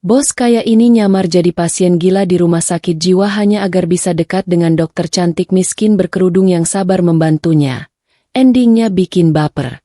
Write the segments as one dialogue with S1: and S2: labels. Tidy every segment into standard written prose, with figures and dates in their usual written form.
S1: Bos kaya ini nyamar jadi pasien gila di rumah sakit jiwa hanya agar bisa dekat dengan dokter cantik miskin berkerudung yang sabar membantunya. Endingnya bikin baper.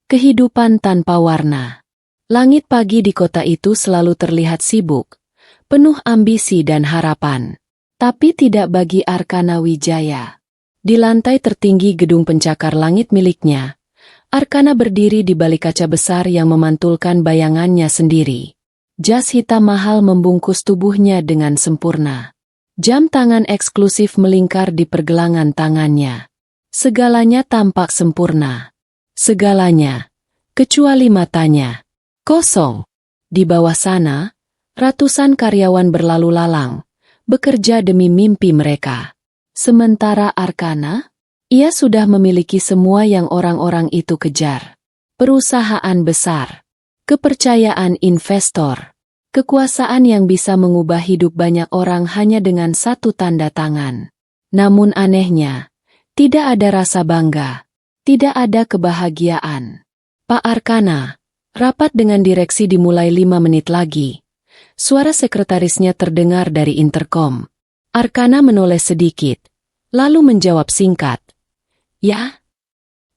S1: Kehidupan tanpa warna. Langit pagi di kota itu selalu terlihat sibuk, penuh ambisi dan harapan. Tapi tidak bagi Arkana Wijaya. Di lantai tertinggi gedung pencakar langit miliknya, Arkana berdiri di balik kaca besar yang memantulkan bayangannya sendiri. Jas hitam mahal membungkus tubuhnya dengan sempurna. Jam tangan eksklusif melingkar di pergelangan tangannya. Segalanya tampak sempurna. Segalanya, kecuali matanya. Kosong. Di bawah sana, ratusan karyawan berlalu lalang, bekerja demi mimpi mereka. Sementara Arkana, ia sudah memiliki semua yang orang-orang itu kejar. Perusahaan besar, kepercayaan investor, kekuasaan yang bisa mengubah hidup banyak orang hanya dengan satu tanda tangan. Namun anehnya, tidak ada rasa bangga, tidak ada kebahagiaan. Pak Arkana, rapat dengan direksi dimulai 5 menit lagi. Suara sekretarisnya terdengar dari interkom. Arkana menoleh sedikit, lalu menjawab singkat. Ya?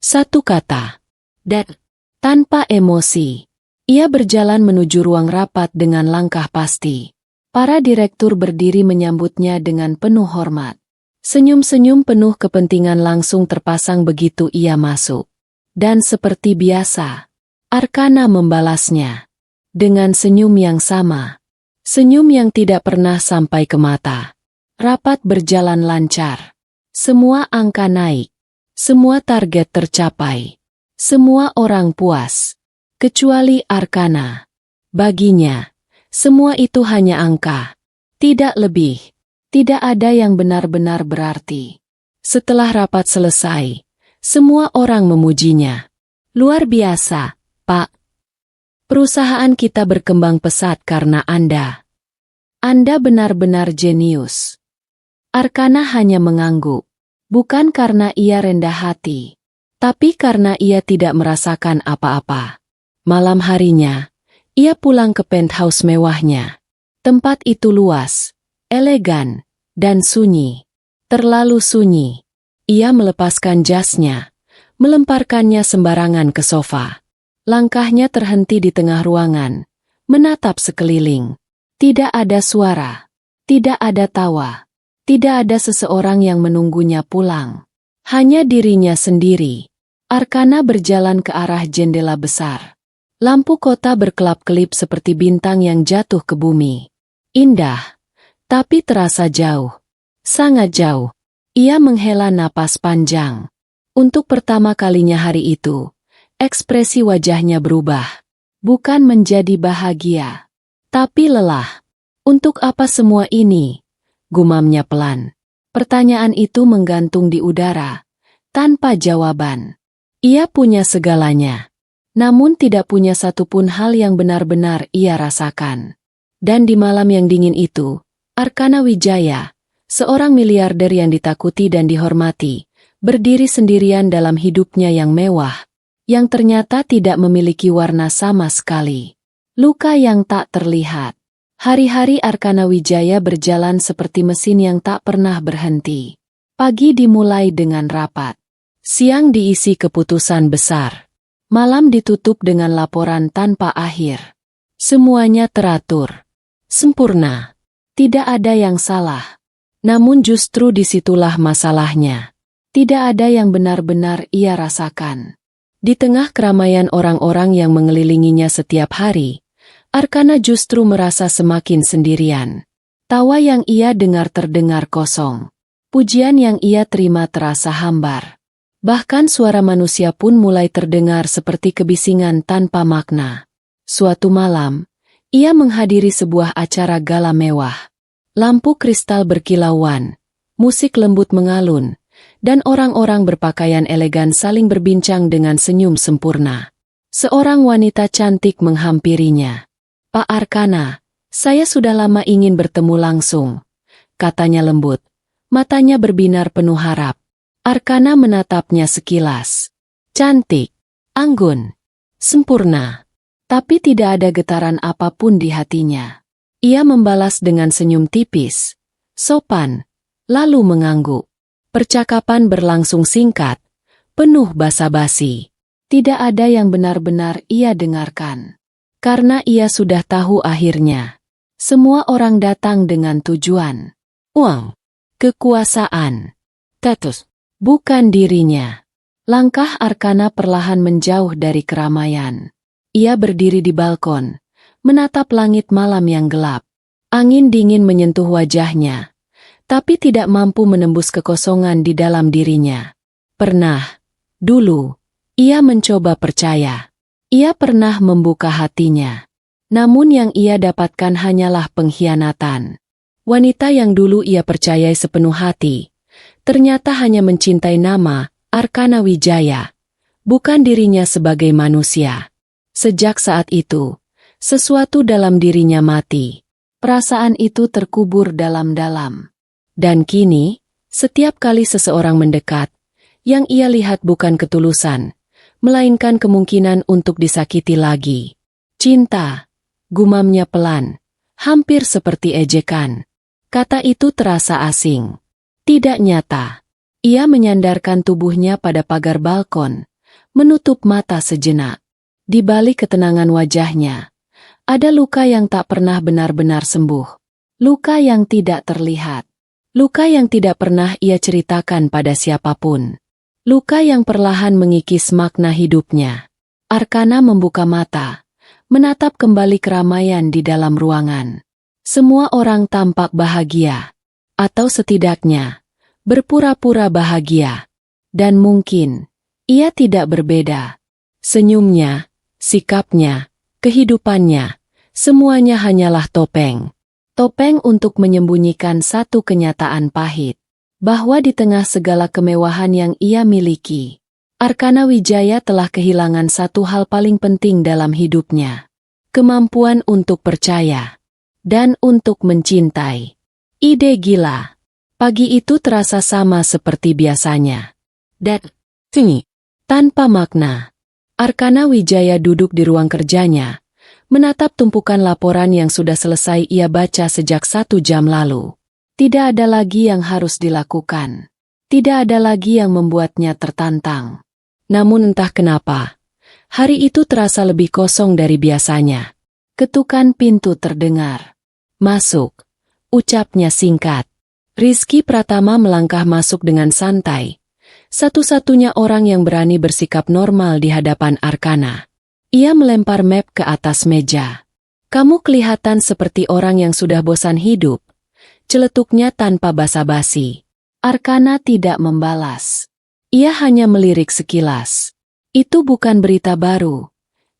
S1: Satu kata. Dan tanpa emosi. Ia berjalan menuju ruang rapat dengan langkah pasti. Para direktur berdiri menyambutnya dengan penuh hormat. Senyum-senyum penuh kepentingan langsung terpasang begitu ia masuk. Dan seperti biasa, Arkana membalasnya. Dengan senyum yang sama. Senyum yang tidak pernah sampai ke mata. Rapat berjalan lancar. Semua angka naik. Semua target tercapai. Semua orang puas. Kecuali Arkana. Baginya, semua itu hanya angka. Tidak lebih. Tidak ada yang benar-benar berarti. Setelah rapat selesai, semua orang memujinya. Luar biasa, Pak. Perusahaan kita berkembang pesat karena Anda. Anda benar-benar jenius. Arkana hanya mengangguk. Bukan karena ia rendah hati, tapi karena ia tidak merasakan apa-apa. Malam harinya, ia pulang ke penthouse mewahnya. Tempat itu luas, elegan, dan sunyi. Terlalu sunyi. Ia melepaskan jasnya, melemparkannya sembarangan ke sofa. Langkahnya terhenti di tengah ruangan, menatap sekeliling. Tidak ada suara, tidak ada tawa. Tidak ada seseorang yang menunggunya pulang. Hanya dirinya sendiri. Arkana berjalan ke arah jendela besar. Lampu kota berkelap-kelip seperti bintang yang jatuh ke bumi. Indah, tapi terasa jauh. Sangat jauh. Ia menghela napas panjang. Untuk pertama kalinya hari itu, ekspresi wajahnya berubah. Bukan menjadi bahagia, tapi lelah. Untuk apa semua ini? Gumamnya pelan. Pertanyaan itu menggantung di udara, tanpa jawaban. Ia punya segalanya, namun tidak punya satupun hal yang benar-benar ia rasakan. Dan di malam yang dingin itu, Arkana Wijaya, seorang miliarder yang ditakuti dan dihormati, berdiri sendirian dalam hidupnya yang mewah, yang ternyata tidak memiliki warna sama sekali. Luka yang tak terlihat. Hari-hari Arkana Wijaya berjalan seperti mesin yang tak pernah berhenti. Pagi dimulai dengan rapat. Siang diisi keputusan besar. Malam ditutup dengan laporan tanpa akhir. Semuanya teratur. Sempurna. Tidak ada yang salah. Namun justru disitulah masalahnya. Tidak ada yang benar-benar ia rasakan. Di tengah keramaian orang-orang yang mengelilinginya setiap hari, Arkana justru merasa semakin sendirian. Tawa yang ia dengar terdengar kosong. Pujian yang ia terima terasa hambar. Bahkan suara manusia pun mulai terdengar seperti kebisingan tanpa makna. Suatu malam, ia menghadiri sebuah acara gala mewah. Lampu kristal berkilauan, musik lembut mengalun, dan orang-orang berpakaian elegan saling berbincang dengan senyum sempurna. Seorang wanita cantik menghampirinya. Pak Arkana, saya sudah lama ingin bertemu langsung, katanya lembut. Matanya berbinar penuh harap. Arkana menatapnya sekilas. Cantik, anggun, sempurna. Tapi tidak ada getaran apapun di hatinya. Ia membalas dengan senyum tipis, sopan, lalu mengangguk. Percakapan berlangsung singkat, penuh basa-basi. Tidak ada yang benar-benar ia dengarkan. Karena ia sudah tahu akhirnya. Semua orang datang dengan tujuan. Uang, kekuasaan, status. Bukan dirinya. Langkah Arkana perlahan menjauh dari keramaian. Ia berdiri di balkon, menatap langit malam yang gelap. Angin dingin menyentuh wajahnya, tapi tidak mampu menembus kekosongan di dalam dirinya. Pernah, dulu, ia mencoba percaya. Ia pernah membuka hatinya. Namun yang ia dapatkan hanyalah pengkhianatan. Wanita yang dulu ia percayai sepenuh hati, ternyata hanya mencintai nama Arkana Wijaya, bukan dirinya sebagai manusia. Sejak saat itu, sesuatu dalam dirinya mati. Perasaan itu terkubur dalam-dalam. Dan kini, setiap kali seseorang mendekat, yang ia lihat bukan ketulusan, melainkan kemungkinan untuk disakiti lagi. Cinta, gumamnya pelan, hampir seperti ejekan. Kata itu terasa asing. Tidak nyata. Ia menyandarkan tubuhnya pada pagar balkon, menutup mata sejenak. Di balik ketenangan wajahnya, ada luka yang tak pernah benar-benar sembuh. Luka yang tidak terlihat. Luka yang tidak pernah ia ceritakan pada siapapun. Luka yang perlahan mengikis makna hidupnya. Arkana membuka mata, menatap kembali keramaian di dalam ruangan. Semua orang tampak bahagia, atau setidaknya berpura-pura bahagia. Dan mungkin ia tidak berbeda. Senyumnya, sikapnya, kehidupannya, semuanya hanyalah topeng. Topeng untuk menyembunyikan satu kenyataan pahit, bahwa di tengah segala kemewahan yang ia miliki, Arkana Wijaya telah kehilangan satu hal paling penting dalam hidupnya. Kemampuan untuk percaya. Dan untuk mencintai. Ide gila. Pagi itu terasa sama seperti biasanya. Dan tanpa makna. Arkana Wijaya duduk di ruang kerjanya, menatap tumpukan laporan yang sudah selesai ia baca sejak 1 jam lalu. Tidak ada lagi yang harus dilakukan. Tidak ada lagi yang membuatnya tertantang. Namun entah kenapa, hari itu terasa lebih kosong dari biasanya. Ketukan pintu terdengar. Masuk, ucapnya singkat. Rizky Pratama melangkah masuk dengan santai. Satu-satunya orang yang berani bersikap normal di hadapan Arkana. Ia melempar map ke atas meja. Kamu kelihatan seperti orang yang sudah bosan hidup. Celetuknya tanpa basa-basi. Arkana tidak membalas. Ia hanya melirik sekilas. Itu bukan berita baru.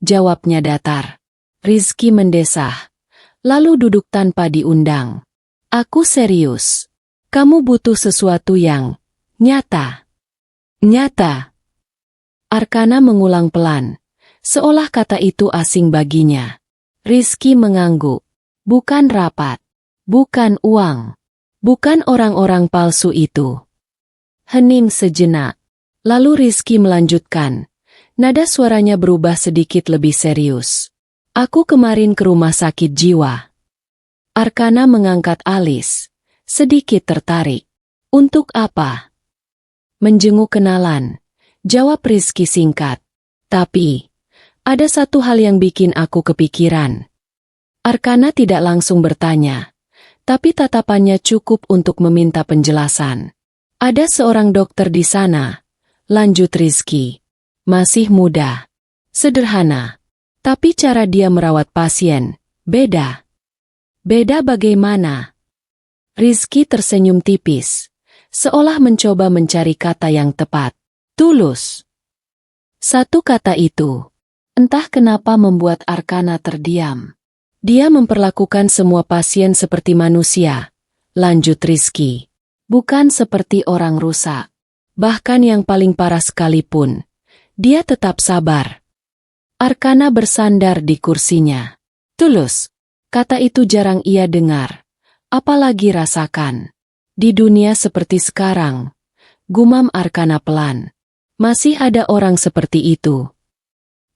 S1: Jawabnya datar. Rizky mendesah. Lalu duduk tanpa diundang. Aku serius. Kamu butuh sesuatu yang nyata. Nyata. Arkana mengulang pelan, seolah kata itu asing baginya. Rizky mengangguk. Bukan rapat. Bukan uang. Bukan orang-orang palsu itu. Hening sejenak. Lalu Rizky melanjutkan. Nada suaranya berubah sedikit lebih serius. Aku kemarin ke rumah sakit jiwa. Arkana mengangkat alis, sedikit tertarik. Untuk apa? Menjenguk kenalan, jawab Rizky singkat. Tapi, ada satu hal yang bikin aku kepikiran. Arkana tidak langsung bertanya, tapi tatapannya cukup untuk meminta penjelasan. Ada seorang dokter di sana, lanjut Rizky. Masih muda, sederhana. Tapi cara dia merawat pasien, beda. Beda bagaimana? Rizky tersenyum tipis, seolah mencoba mencari kata yang tepat. Tulus. Satu kata itu, entah kenapa membuat Arkana terdiam. Dia memperlakukan semua pasien seperti manusia, lanjut Rizky. Bukan seperti orang rusak. Bahkan yang paling parah sekalipun, dia tetap sabar. Arkana bersandar di kursinya. Tulus. Kata itu jarang ia dengar. Apalagi rasakan. Di dunia seperti sekarang, Gumam Arkana pelan. Masih ada orang seperti itu?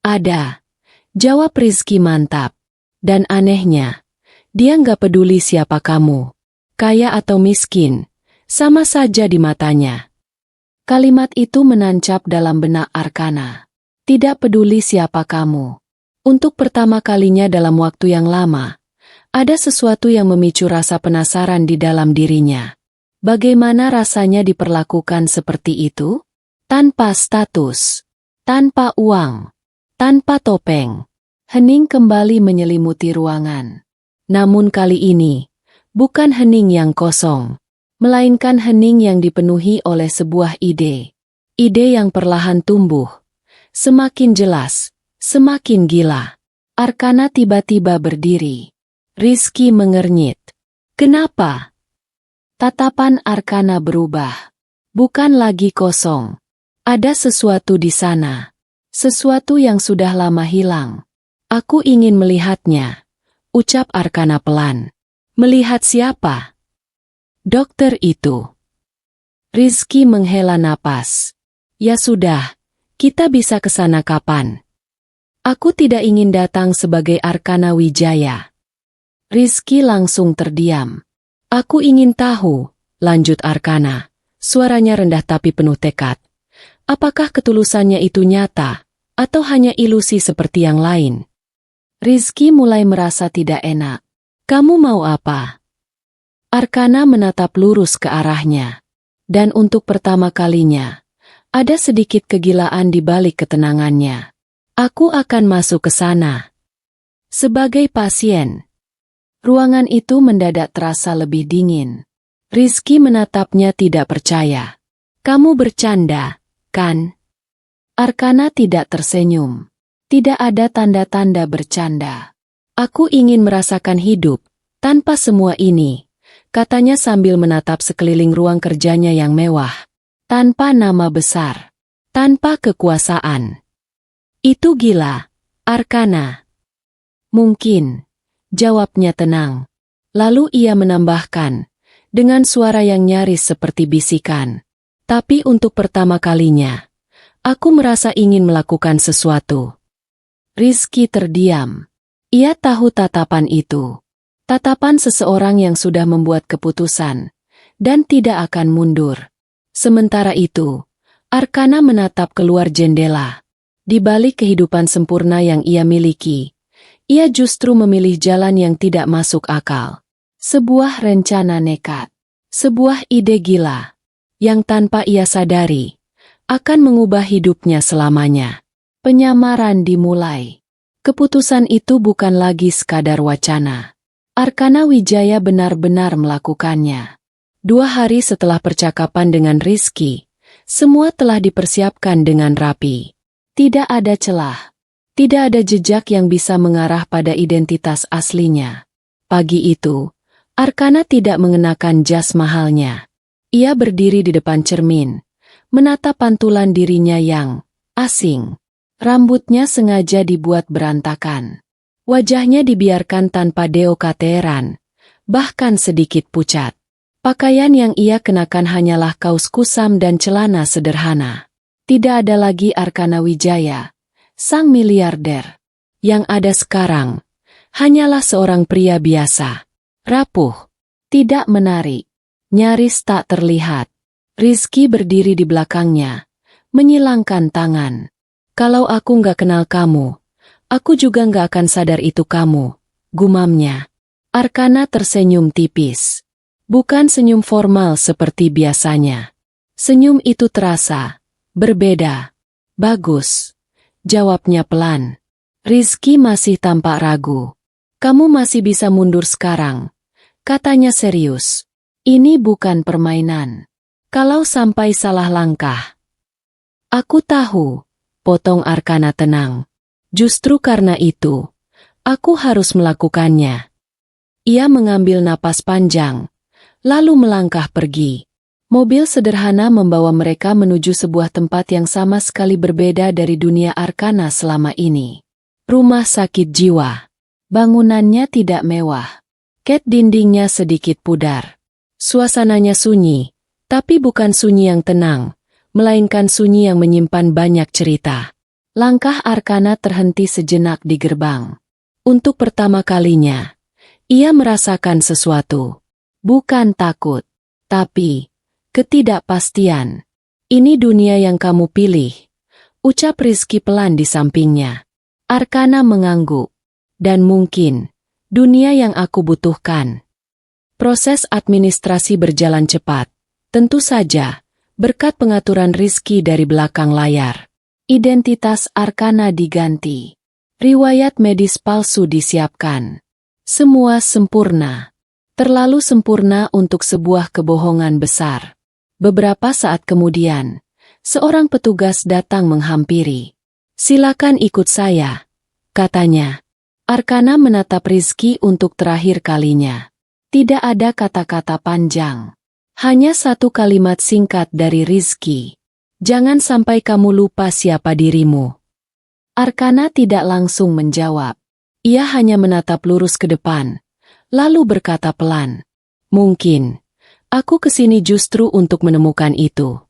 S1: Ada. Jawab Rizky mantap. Dan anehnya, dia nggak peduli siapa kamu. Kaya atau miskin, sama saja di matanya. Kalimat itu menancap dalam benak Arkana. Tidak peduli siapa kamu. Untuk pertama kalinya dalam waktu yang lama, ada sesuatu yang memicu rasa penasaran di dalam dirinya. Bagaimana rasanya diperlakukan seperti itu? Tanpa status, tanpa uang, tanpa topeng. Hening kembali menyelimuti ruangan. Namun kali ini, bukan hening yang kosong, melainkan hening yang dipenuhi oleh sebuah ide. Ide yang perlahan tumbuh. Semakin jelas, semakin gila. Arkana tiba-tiba berdiri. Rizky mengernyit. Kenapa? Tatapan Arkana berubah. Bukan lagi kosong. Ada sesuatu di sana. Sesuatu yang sudah lama hilang. Aku ingin melihatnya, ucap Arkana pelan. Melihat siapa? Dokter itu. Rizky menghela napas. Ya sudah, kita bisa ke sana kapan? Aku tidak ingin datang sebagai Arkana Wijaya. Rizky langsung terdiam. Aku ingin tahu, lanjut Arkana. Suaranya rendah tapi penuh tekad. Apakah ketulusannya itu nyata, atau hanya ilusi seperti yang lain? Rizky mulai merasa tidak enak. Kamu mau apa? Arkana menatap lurus ke arahnya. Dan untuk pertama kalinya, ada sedikit kegilaan di balik ketenangannya. Aku akan masuk ke sana. Sebagai pasien. Ruangan itu mendadak terasa lebih dingin. Rizky menatapnya tidak percaya. Kamu bercanda, kan? Arkana tidak tersenyum. Tidak ada tanda-tanda bercanda. Aku ingin merasakan hidup, tanpa semua ini, katanya sambil menatap sekeliling ruang kerjanya yang mewah. Tanpa nama besar. Tanpa kekuasaan. Itu gila, Arkana. Mungkin, jawabnya tenang. Lalu ia menambahkan, dengan suara yang nyaris seperti bisikan. Tapi untuk pertama kalinya, aku merasa ingin melakukan sesuatu. Rizky terdiam. Ia tahu tatapan itu. Tatapan seseorang yang sudah membuat keputusan, dan tidak akan mundur. Sementara itu, Arkana menatap keluar jendela. Di balik kehidupan sempurna yang ia miliki, ia justru memilih jalan yang tidak masuk akal. Sebuah rencana nekat. Sebuah ide gila, yang tanpa ia sadari, akan mengubah hidupnya selamanya. Penyamaran dimulai. Keputusan itu bukan lagi sekadar wacana. Arkana Wijaya benar-benar melakukannya. 2 hari setelah percakapan dengan Rizky, semua telah dipersiapkan dengan rapi. Tidak ada celah. Tidak ada jejak yang bisa mengarah pada identitas aslinya. Pagi itu, Arkana tidak mengenakan jas mahalnya. Ia berdiri di depan cermin, menatap pantulan dirinya yang asing. Rambutnya sengaja dibuat berantakan. Wajahnya dibiarkan tanpa deodoran, bahkan sedikit pucat. Pakaian yang ia kenakan hanyalah kaos kusam dan celana sederhana. Tidak ada lagi Arkana Wijaya, sang miliarder. Yang ada sekarang, hanyalah seorang pria biasa. Rapuh, tidak menarik, nyaris tak terlihat. Rizky berdiri di belakangnya, menyilangkan tangan. Kalau aku nggak kenal kamu, aku juga nggak akan sadar itu kamu, gumamnya. Arkana tersenyum tipis. Bukan senyum formal seperti biasanya. Senyum itu terasa berbeda. Bagus, jawabnya pelan. Rizky masih tampak ragu. Kamu masih bisa mundur sekarang, katanya serius. Ini bukan permainan. Kalau sampai salah langkah. Aku tahu. Potong Arkana tenang. Justru karena itu, aku harus melakukannya. Ia mengambil napas panjang, lalu melangkah pergi. Mobil sederhana membawa mereka menuju sebuah tempat yang sama sekali berbeda dari dunia Arkana selama ini. Rumah sakit jiwa. Bangunannya tidak mewah. Cat dindingnya sedikit pudar. Suasananya sunyi, Tapi bukan sunyi yang tenang, melainkan sunyi yang menyimpan banyak cerita. Langkah Arkana terhenti sejenak di gerbang. Untuk pertama kalinya, ia merasakan sesuatu. Bukan takut, tapi ketidakpastian. Ini dunia yang kamu pilih, ucap Rizky pelan di sampingnya. Arkana mengangguk. Dan mungkin, dunia yang aku butuhkan. Proses administrasi berjalan cepat. Tentu saja, berkat pengaturan Rizky dari belakang layar. Identitas Arkana diganti. Riwayat medis palsu disiapkan. Semua sempurna. Terlalu sempurna untuk sebuah kebohongan besar. Beberapa saat kemudian, seorang petugas datang menghampiri. Silakan ikut saya, katanya. Arkana menatap Rizky untuk terakhir kalinya. Tidak ada kata-kata panjang. Hanya satu kalimat singkat dari Rizky. Jangan sampai kamu lupa siapa dirimu. Arkana tidak langsung menjawab. Ia hanya menatap lurus ke depan, lalu berkata pelan. Mungkin, aku kesini justru untuk menemukan itu.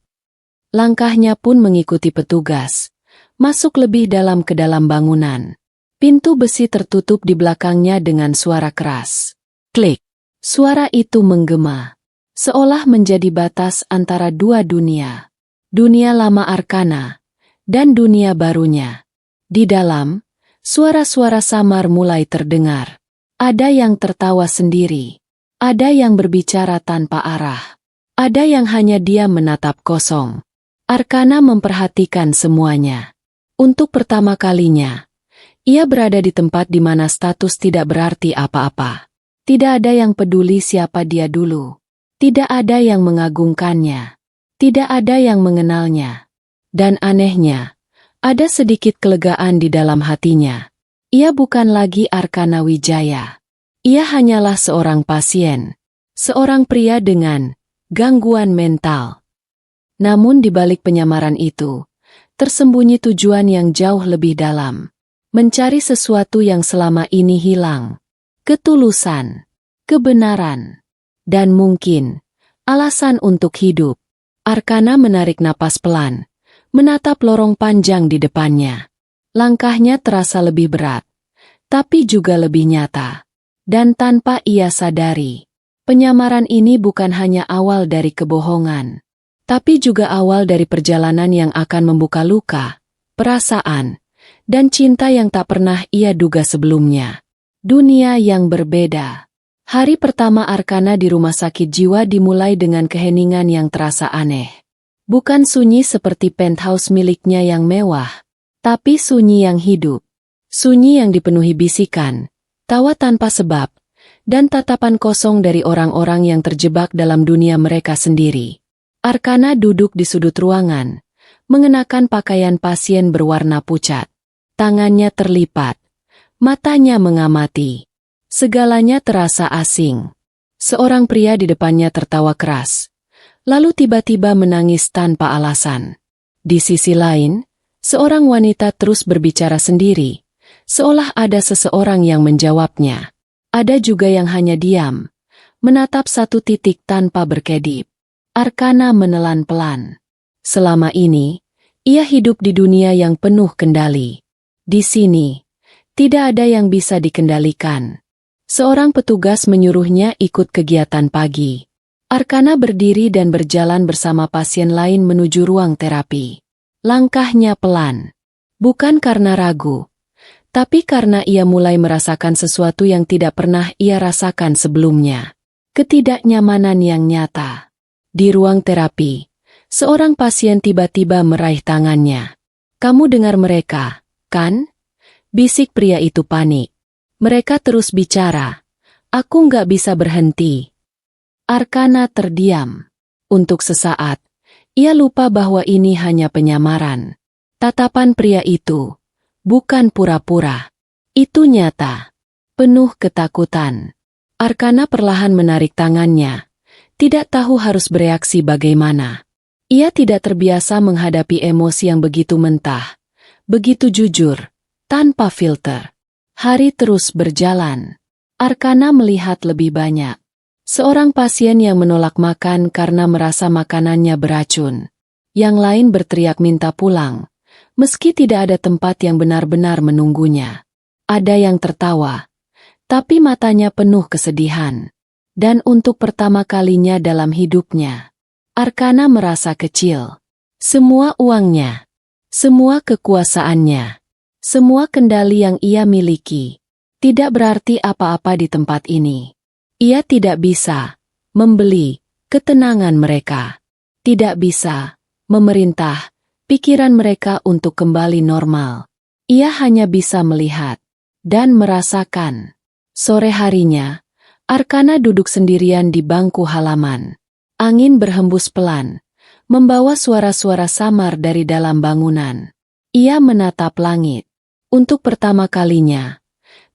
S1: Langkahnya pun mengikuti petugas, masuk lebih dalam ke dalam bangunan. Pintu besi tertutup di belakangnya dengan suara keras. Klik. Suara itu menggema, seolah menjadi batas antara dua dunia. Dunia lama Arkana, dan dunia barunya. Di dalam, suara-suara samar mulai terdengar. Ada yang tertawa sendiri. Ada yang berbicara tanpa arah. Ada yang hanya diam menatap kosong. Arkana memperhatikan semuanya. Untuk pertama kalinya, ia berada di tempat di mana status tidak berarti apa-apa. Tidak ada yang peduli siapa dia dulu. Tidak ada yang mengagungkannya. Tidak ada yang mengenalnya. Dan anehnya, ada sedikit kelegaan di dalam hatinya. Ia bukan lagi Arkana Wijaya. Ia hanyalah seorang pasien. Seorang pria dengan gangguan mental. Namun di balik penyamaran itu, tersembunyi tujuan yang jauh lebih dalam. Mencari sesuatu yang selama ini hilang. Ketulusan, kebenaran, dan mungkin alasan untuk hidup. Arkana menarik napas pelan. Menatap lorong panjang di depannya. Langkahnya terasa lebih berat, tapi juga lebih nyata. Dan tanpa ia sadari, penyamaran ini bukan hanya awal dari kebohongan, tapi juga awal dari perjalanan yang akan membuka luka, perasaan, dan cinta yang tak pernah ia duga sebelumnya. Dunia yang berbeda. Hari pertama Arkana di rumah sakit jiwa dimulai dengan keheningan yang terasa aneh. Bukan sunyi seperti penthouse miliknya yang mewah, tapi sunyi yang hidup. Sunyi yang dipenuhi bisikan, tawa tanpa sebab, dan tatapan kosong dari orang-orang yang terjebak dalam dunia mereka sendiri. Arkana duduk di sudut ruangan, mengenakan pakaian pasien berwarna pucat. Tangannya terlipat, matanya mengamati. Segalanya terasa asing. Seorang pria di depannya tertawa keras. Lalu tiba-tiba menangis tanpa alasan. Di sisi lain, seorang wanita terus berbicara sendiri, seolah ada seseorang yang menjawabnya. Ada juga yang hanya diam, menatap satu titik tanpa berkedip. Arkana menelan pelan. Selama ini, ia hidup di dunia yang penuh kendali. Di sini, tidak ada yang bisa dikendalikan. Seorang petugas menyuruhnya ikut kegiatan pagi. Arkana berdiri dan berjalan bersama pasien lain menuju ruang terapi. Langkahnya pelan. Bukan karena ragu, tapi karena ia mulai merasakan sesuatu yang tidak pernah ia rasakan sebelumnya. Ketidaknyamanan yang nyata. Di ruang terapi, seorang pasien tiba-tiba meraih tangannya. Kamu dengar mereka, kan? Bisik pria itu panik. Mereka terus bicara. Aku nggak bisa berhenti. Arkana terdiam. Untuk sesaat, ia lupa bahwa ini hanya penyamaran. Tatapan pria itu bukan pura-pura. Itu nyata. Penuh ketakutan. Arkana perlahan menarik tangannya. Tidak tahu harus bereaksi bagaimana. Ia tidak terbiasa menghadapi emosi yang begitu mentah. Begitu jujur, tanpa filter. Hari terus berjalan. Arkana melihat lebih banyak. Seorang pasien yang menolak makan karena merasa makanannya beracun. Yang lain berteriak minta pulang, meski tidak ada tempat yang benar-benar menunggunya. Ada yang tertawa, tapi matanya penuh kesedihan. Dan untuk pertama kalinya dalam hidupnya, Arkana merasa kecil. Semua uangnya, semua kekuasaannya, semua kendali yang ia miliki, tidak berarti apa-apa di tempat ini. Ia tidak bisa membeli ketenangan mereka, tidak bisa memerintah pikiran mereka untuk kembali normal. Ia hanya bisa melihat dan merasakan. Sore harinya, Arkana duduk sendirian di bangku halaman. Angin berhembus pelan, membawa suara-suara samar dari dalam bangunan. Ia menatap langit. Untuk pertama kalinya,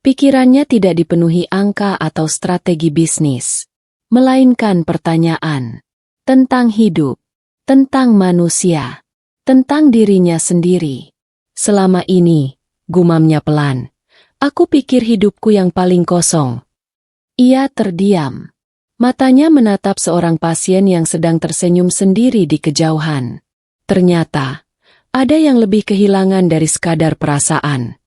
S1: pikirannya tidak dipenuhi angka atau strategi bisnis, melainkan pertanyaan tentang hidup, tentang manusia, tentang dirinya sendiri. Selama ini, gumamnya pelan, aku pikir hidupku yang paling kosong. Ia terdiam. Matanya menatap seorang pasien yang sedang tersenyum sendiri di kejauhan. Ternyata, ada yang lebih kehilangan dari sekadar perasaan.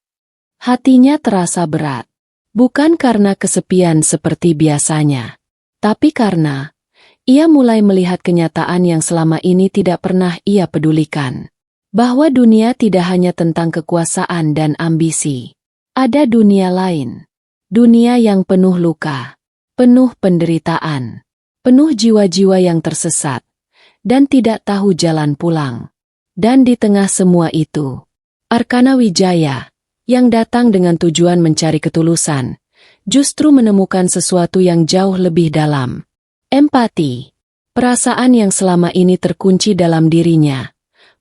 S1: Hatinya terasa berat. Bukan karena kesepian seperti biasanya, tapi karena ia mulai melihat kenyataan yang selama ini tidak pernah ia pedulikan. Bahwa dunia tidak hanya tentang kekuasaan dan ambisi. Ada dunia lain. Dunia yang penuh luka, penuh penderitaan, penuh jiwa-jiwa yang tersesat, dan tidak tahu jalan pulang. Dan di tengah semua itu, Arkana Wijaya, yang datang dengan tujuan mencari ketulusan, justru menemukan sesuatu yang jauh lebih dalam. Empati, perasaan yang selama ini terkunci dalam dirinya,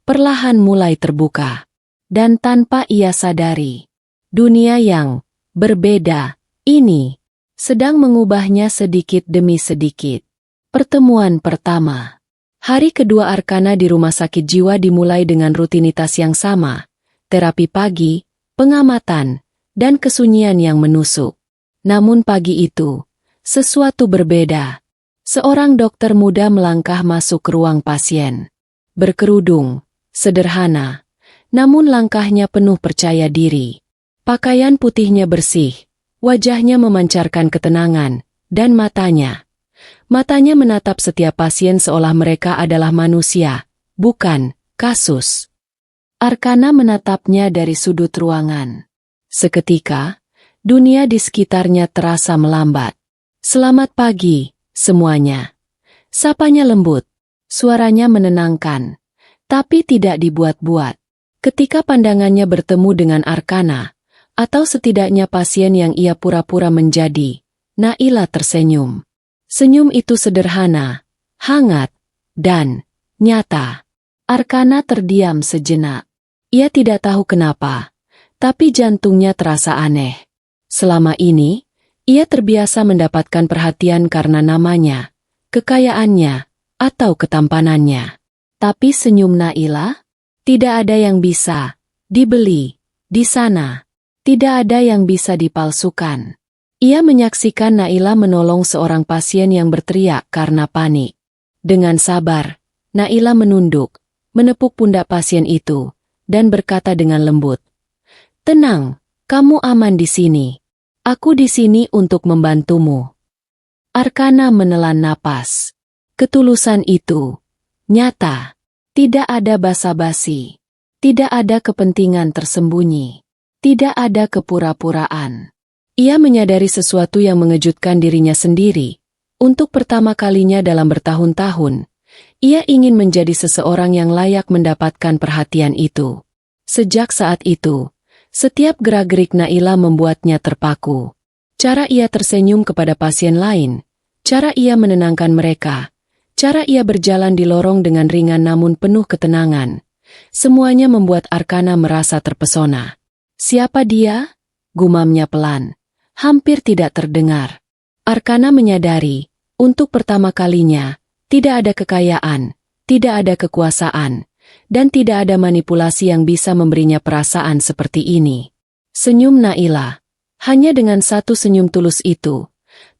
S1: perlahan mulai terbuka. Dan tanpa ia sadari, dunia yang berbeda ini sedang mengubahnya sedikit demi sedikit. Pertemuan pertama. Hari kedua Arkana di rumah sakit jiwa dimulai dengan rutinitas yang sama, terapi pagi, pengamatan, dan kesunyian yang menusuk. Namun pagi itu, sesuatu berbeda. Seorang dokter muda melangkah masuk ke ruang pasien. Berkerudung, sederhana, namun langkahnya penuh percaya diri. Pakaian putihnya bersih, wajahnya memancarkan ketenangan, dan matanya menatap setiap pasien seolah mereka adalah manusia, bukan kasus. Arkana menatapnya dari sudut ruangan. Seketika, dunia di sekitarnya terasa melambat. Selamat pagi, semuanya. Sapanya lembut, suaranya menenangkan, tapi tidak dibuat-buat. Ketika pandangannya bertemu dengan Arkana, atau setidaknya pasien yang ia pura-pura menjadi, Naila tersenyum. Senyum itu sederhana, hangat, dan nyata. Arkana terdiam sejenak. Ia tidak tahu kenapa, tapi jantungnya terasa aneh. Selama ini, ia terbiasa mendapatkan perhatian karena namanya, kekayaannya, atau ketampanannya. Tapi senyum Naila, tidak ada yang bisa dibeli di sana. Tidak ada yang bisa dipalsukan. Ia menyaksikan Naila menolong seorang pasien yang berteriak karena panik. Dengan sabar, Naila menunduk, menepuk pundak pasien itu, dan berkata dengan lembut, "Tenang, kamu aman di sini. Aku di sini untuk membantumu." Arkana menelan napas. Ketulusan itu nyata. Tidak ada basa-basi. Tidak ada kepentingan tersembunyi. Tidak ada kepura-puraan. Ia menyadari sesuatu yang mengejutkan dirinya sendiri. Untuk pertama kalinya dalam bertahun-tahun, ia ingin menjadi seseorang yang layak mendapatkan perhatian itu. Sejak saat itu, setiap gerak-gerik Naila membuatnya terpaku. Cara ia tersenyum kepada pasien lain, cara ia menenangkan mereka, cara ia berjalan di lorong dengan ringan namun penuh ketenangan, semuanya membuat Arkana merasa terpesona. "Siapa dia?" gumamnya pelan, hampir tidak terdengar. Arkana menyadari, untuk pertama kalinya, tidak ada kekayaan, tidak ada kekuasaan, dan tidak ada manipulasi yang bisa memberinya perasaan seperti ini. Senyum Naila. Hanya dengan satu senyum tulus itu,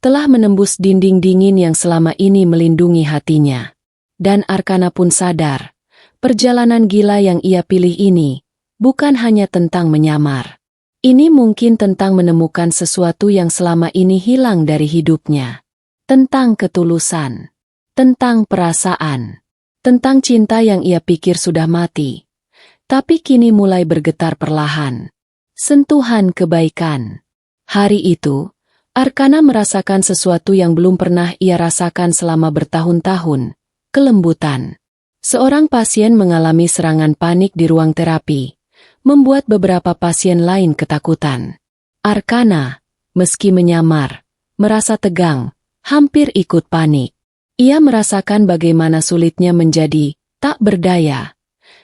S1: telah menembus dinding dingin yang selama ini melindungi hatinya. Dan Arkana pun sadar, perjalanan gila yang ia pilih ini bukan hanya tentang menyamar. Ini mungkin tentang menemukan sesuatu yang selama ini hilang dari hidupnya. Tentang ketulusan, tentang perasaan, tentang cinta yang ia pikir sudah mati, tapi kini mulai bergetar perlahan. Sentuhan kebaikan. Hari itu, Arkana merasakan sesuatu yang belum pernah ia rasakan selama bertahun-tahun, kelembutan. Seorang pasien mengalami serangan panik di ruang terapi, membuat beberapa pasien lain ketakutan. Arkana, meski menyamar, merasa tegang, hampir ikut panik. Ia merasakan bagaimana sulitnya menjadi tak berdaya,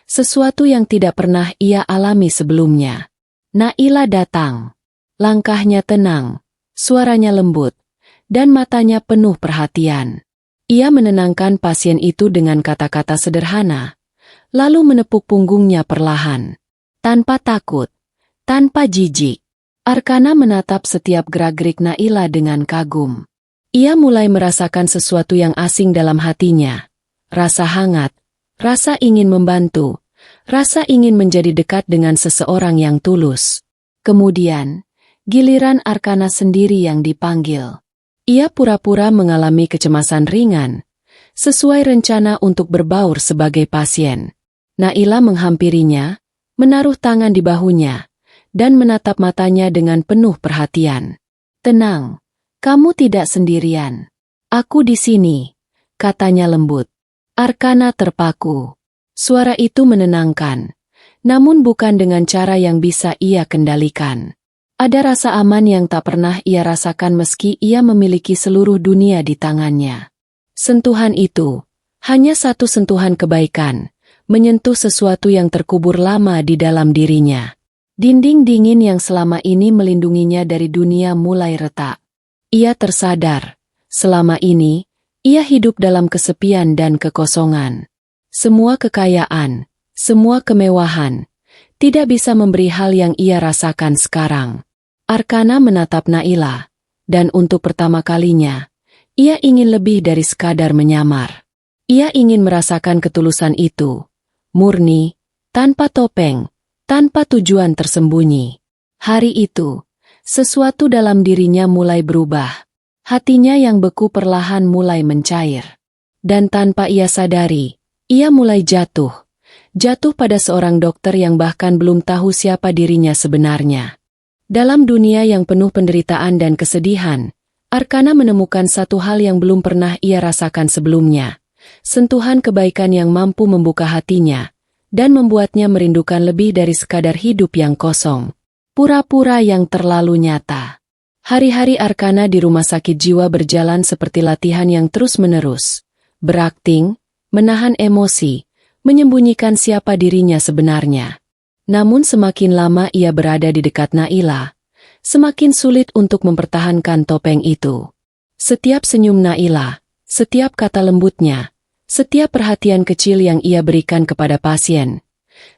S1: sesuatu yang tidak pernah ia alami sebelumnya. Naila datang. Langkahnya tenang, suaranya lembut, dan matanya penuh perhatian. Ia menenangkan pasien itu dengan kata-kata sederhana, lalu menepuk punggungnya perlahan. Tanpa takut, tanpa jijik, Arkana menatap setiap gerak-gerik Naila dengan kagum. Ia mulai merasakan sesuatu yang asing dalam hatinya. Rasa hangat, rasa ingin membantu, rasa ingin menjadi dekat dengan seseorang yang tulus. Kemudian, giliran Arkana sendiri yang dipanggil. Ia pura-pura mengalami kecemasan ringan, sesuai rencana untuk berbaur sebagai pasien. Naila menghampirinya, menaruh tangan di bahunya, dan menatap matanya dengan penuh perhatian. Tenang, kamu tidak sendirian. Aku di sini, katanya lembut. Arkana terpaku. Suara itu menenangkan, namun bukan dengan cara yang bisa ia kendalikan. Ada rasa aman yang tak pernah ia rasakan meski ia memiliki seluruh dunia di tangannya. Sentuhan itu, hanya satu sentuhan kebaikan, menyentuh sesuatu yang terkubur lama di dalam dirinya. Dinding dingin yang selama ini melindunginya dari dunia mulai retak. Ia tersadar, selama ini, ia hidup dalam kesepian dan kekosongan. Semua kekayaan, semua kemewahan, tidak bisa memberi hal yang ia rasakan sekarang. Arkana menatap Naila, dan untuk pertama kalinya, ia ingin lebih dari sekadar menyamar. Ia ingin merasakan ketulusan itu, murni, tanpa topeng, tanpa tujuan tersembunyi. Hari itu, sesuatu dalam dirinya mulai berubah. Hatinya yang beku perlahan mulai mencair. Dan tanpa ia sadari, ia mulai jatuh. Jatuh pada seorang dokter yang bahkan belum tahu siapa dirinya sebenarnya. Dalam dunia yang penuh penderitaan dan kesedihan, Arkana menemukan satu hal yang belum pernah ia rasakan sebelumnya. Sentuhan kebaikan yang mampu membuka hatinya, dan membuatnya merindukan lebih dari sekadar hidup yang kosong. Pura-pura yang terlalu nyata. Hari-hari Arkana di rumah sakit jiwa berjalan seperti latihan yang terus-menerus. Berakting, menahan emosi, menyembunyikan siapa dirinya sebenarnya. Namun semakin lama ia berada di dekat Naila, semakin sulit untuk mempertahankan topeng itu. Setiap senyum Naila, setiap kata lembutnya, setiap perhatian kecil yang ia berikan kepada pasien,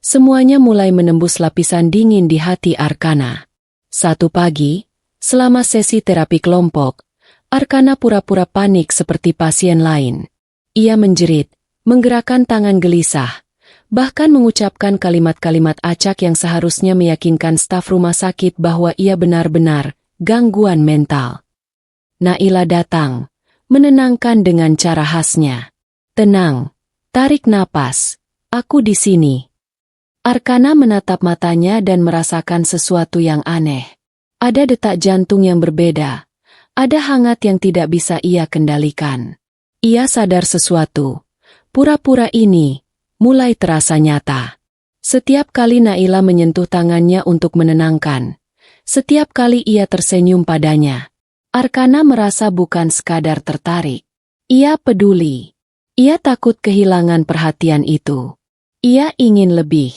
S1: semuanya mulai menembus lapisan dingin di hati Arkana. Satu pagi, selama sesi terapi kelompok, Arkana pura-pura panik seperti pasien lain. Ia menjerit, menggerakkan tangan gelisah, bahkan mengucapkan kalimat-kalimat acak yang seharusnya meyakinkan staf rumah sakit bahwa ia benar-benar gangguan mental. Naila datang, menenangkan dengan cara khasnya. Tenang, tarik napas, aku di sini. Arkana menatap matanya dan merasakan sesuatu yang aneh. Ada detak jantung yang berbeda, ada hangat yang tidak bisa ia kendalikan. Ia sadar sesuatu, pura-pura ini mulai terasa nyata. Setiap kali Naila menyentuh tangannya untuk menenangkan, setiap kali ia tersenyum padanya, Arkana merasa bukan sekadar tertarik. Ia peduli. Ia takut kehilangan perhatian itu. Ia ingin lebih.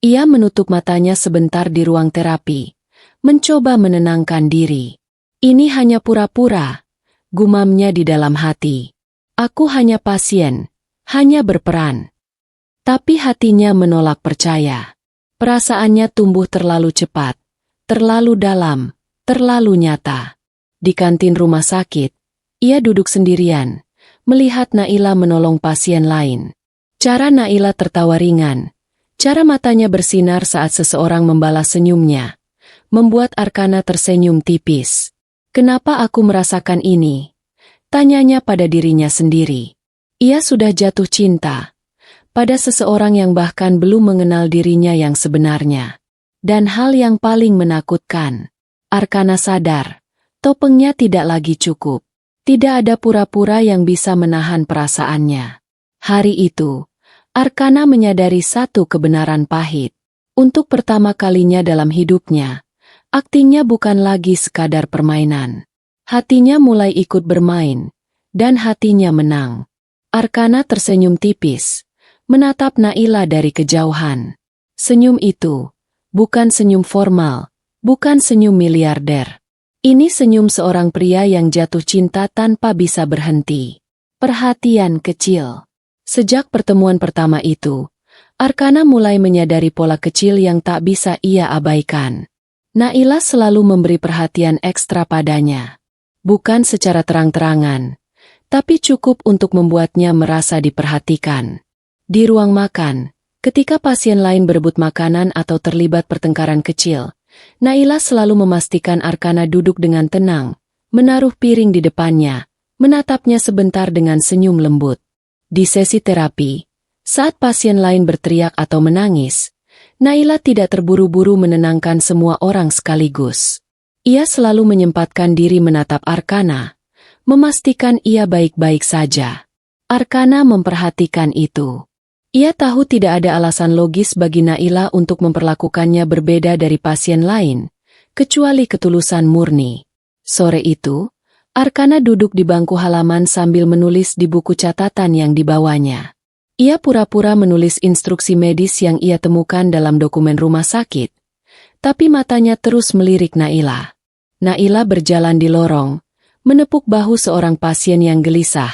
S1: Ia menutup matanya sebentar di ruang terapi, mencoba menenangkan diri. Ini hanya pura-pura, gumamnya di dalam hati. Aku hanya pasien, hanya berperan. Tapi hatinya menolak percaya. Perasaannya tumbuh terlalu cepat, terlalu dalam, terlalu nyata. Di kantin rumah sakit, ia duduk sendirian, melihat Naila menolong pasien lain. Cara Naila tertawa ringan, cara matanya bersinar saat seseorang membalas senyumnya, membuat Arkana tersenyum tipis. Kenapa aku merasakan ini? Tanyanya pada dirinya sendiri. Ia sudah jatuh cinta pada seseorang yang bahkan belum mengenal dirinya yang sebenarnya. Dan hal yang paling menakutkan, Arkana sadar, topengnya tidak lagi cukup. Tidak ada pura-pura yang bisa menahan perasaannya. Hari itu, Arkana menyadari satu kebenaran pahit. Untuk pertama kalinya dalam hidupnya, aktingnya bukan lagi sekadar permainan. Hatinya mulai ikut bermain, dan hatinya menang. Arkana tersenyum tipis, menatap Naila dari kejauhan. Senyum itu bukan senyum formal, bukan senyum miliarder. Ini senyum seorang pria yang jatuh cinta tanpa bisa berhenti. Perhatian kecil. Sejak pertemuan pertama itu, Arkana mulai menyadari pola kecil yang tak bisa ia abaikan. Naila selalu memberi perhatian ekstra padanya. Bukan secara terang-terangan, tapi cukup untuk membuatnya merasa diperhatikan. Di ruang makan, ketika pasien lain berebut makanan atau terlibat pertengkaran kecil, Naila selalu memastikan Arkana duduk dengan tenang, menaruh piring di depannya, menatapnya sebentar dengan senyum lembut. Di sesi terapi, saat pasien lain berteriak atau menangis, Naila tidak terburu-buru menenangkan semua orang sekaligus. Ia selalu menyempatkan diri menatap Arkana, memastikan ia baik-baik saja. Arkana memperhatikan itu. Ia tahu tidak ada alasan logis bagi Naila untuk memperlakukannya berbeda dari pasien lain, kecuali ketulusan murni. Sore itu, Arkana duduk di bangku halaman sambil menulis di buku catatan yang dibawanya. Ia pura-pura menulis instruksi medis yang ia temukan dalam dokumen rumah sakit, tapi matanya terus melirik Naila. Naila berjalan di lorong, menepuk bahu seorang pasien yang gelisah,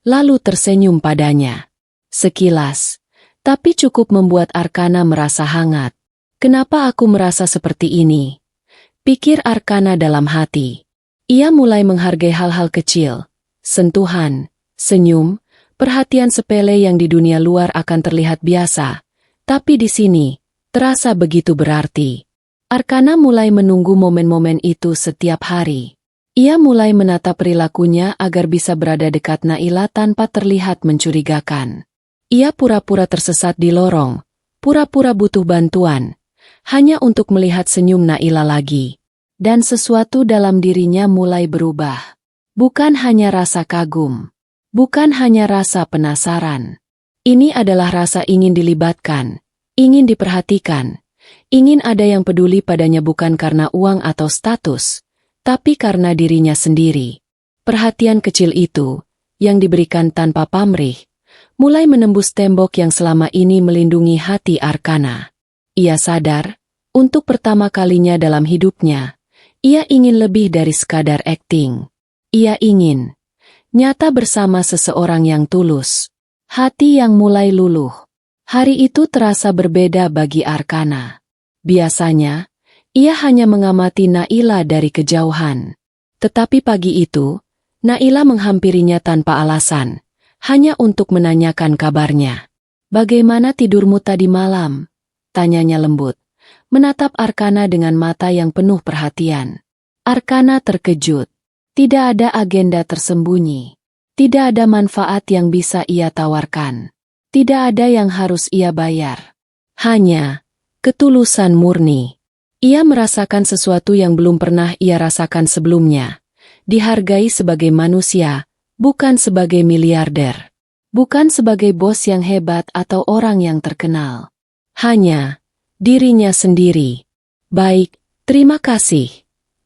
S1: lalu tersenyum padanya. Sekilas, tapi cukup membuat Arkana merasa hangat. Kenapa aku merasa seperti ini? Pikir Arkana dalam hati. Ia mulai menghargai hal-hal kecil, sentuhan, senyum, perhatian sepele yang di dunia luar akan terlihat biasa, tapi di sini, terasa begitu berarti. Arkana mulai menunggu momen-momen itu setiap hari. Ia mulai menata perilakunya agar bisa berada dekat Naila tanpa terlihat mencurigakan. Ia pura-pura tersesat di lorong, pura-pura butuh bantuan, hanya untuk melihat senyum Naila lagi. Dan sesuatu dalam dirinya mulai berubah. Bukan hanya rasa kagum, bukan hanya rasa penasaran. Ini adalah rasa ingin dilibatkan, ingin diperhatikan, ingin ada yang peduli padanya bukan karena uang atau status, tapi karena dirinya sendiri. Perhatian kecil itu, yang diberikan tanpa pamrih, mulai menembus tembok yang selama ini melindungi hati Arkana. Ia sadar, untuk pertama kalinya dalam hidupnya, ia ingin lebih dari sekadar akting. Ia ingin nyata bersama seseorang yang tulus. Hati yang mulai luluh. Hari itu terasa berbeda bagi Arkana. Biasanya, ia hanya mengamati Naila dari kejauhan. Tetapi pagi itu, Naila menghampirinya tanpa alasan, hanya untuk menanyakan kabarnya. "Bagaimana tidurmu tadi malam?" tanyanya lembut, menatap Arkana dengan mata yang penuh perhatian. Arkana terkejut. Tidak ada agenda tersembunyi. Tidak ada manfaat yang bisa ia tawarkan. Tidak ada yang harus ia bayar. Hanya ketulusan murni. Ia merasakan sesuatu yang belum pernah ia rasakan sebelumnya. Dihargai sebagai manusia, bukan sebagai miliarder. Bukan sebagai bos yang hebat atau orang yang terkenal. Hanya dirinya sendiri. "Baik, terima kasih,"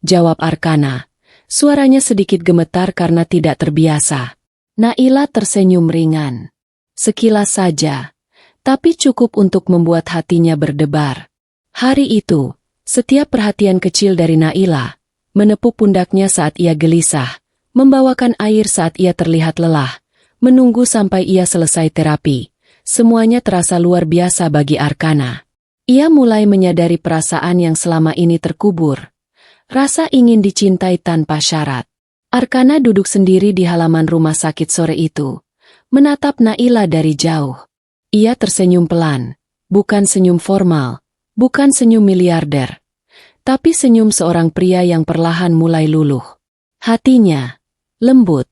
S1: jawab Arkana. Suaranya sedikit gemetar karena tidak terbiasa. Naila tersenyum ringan. Sekilas saja, tapi cukup untuk membuat hatinya berdebar. Hari itu, setiap perhatian kecil dari Naila, menepuk pundaknya saat ia gelisah, membawakan air saat ia terlihat lelah, menunggu sampai ia selesai terapi, semuanya terasa luar biasa bagi Arkana. Ia mulai menyadari perasaan yang selama ini terkubur. Rasa ingin dicintai tanpa syarat. Arkana duduk sendiri di halaman rumah sakit sore itu, menatap Naila dari jauh. Ia tersenyum pelan, bukan senyum formal, bukan senyum miliarder, tapi senyum seorang pria yang perlahan mulai luluh. Hatinya lembut,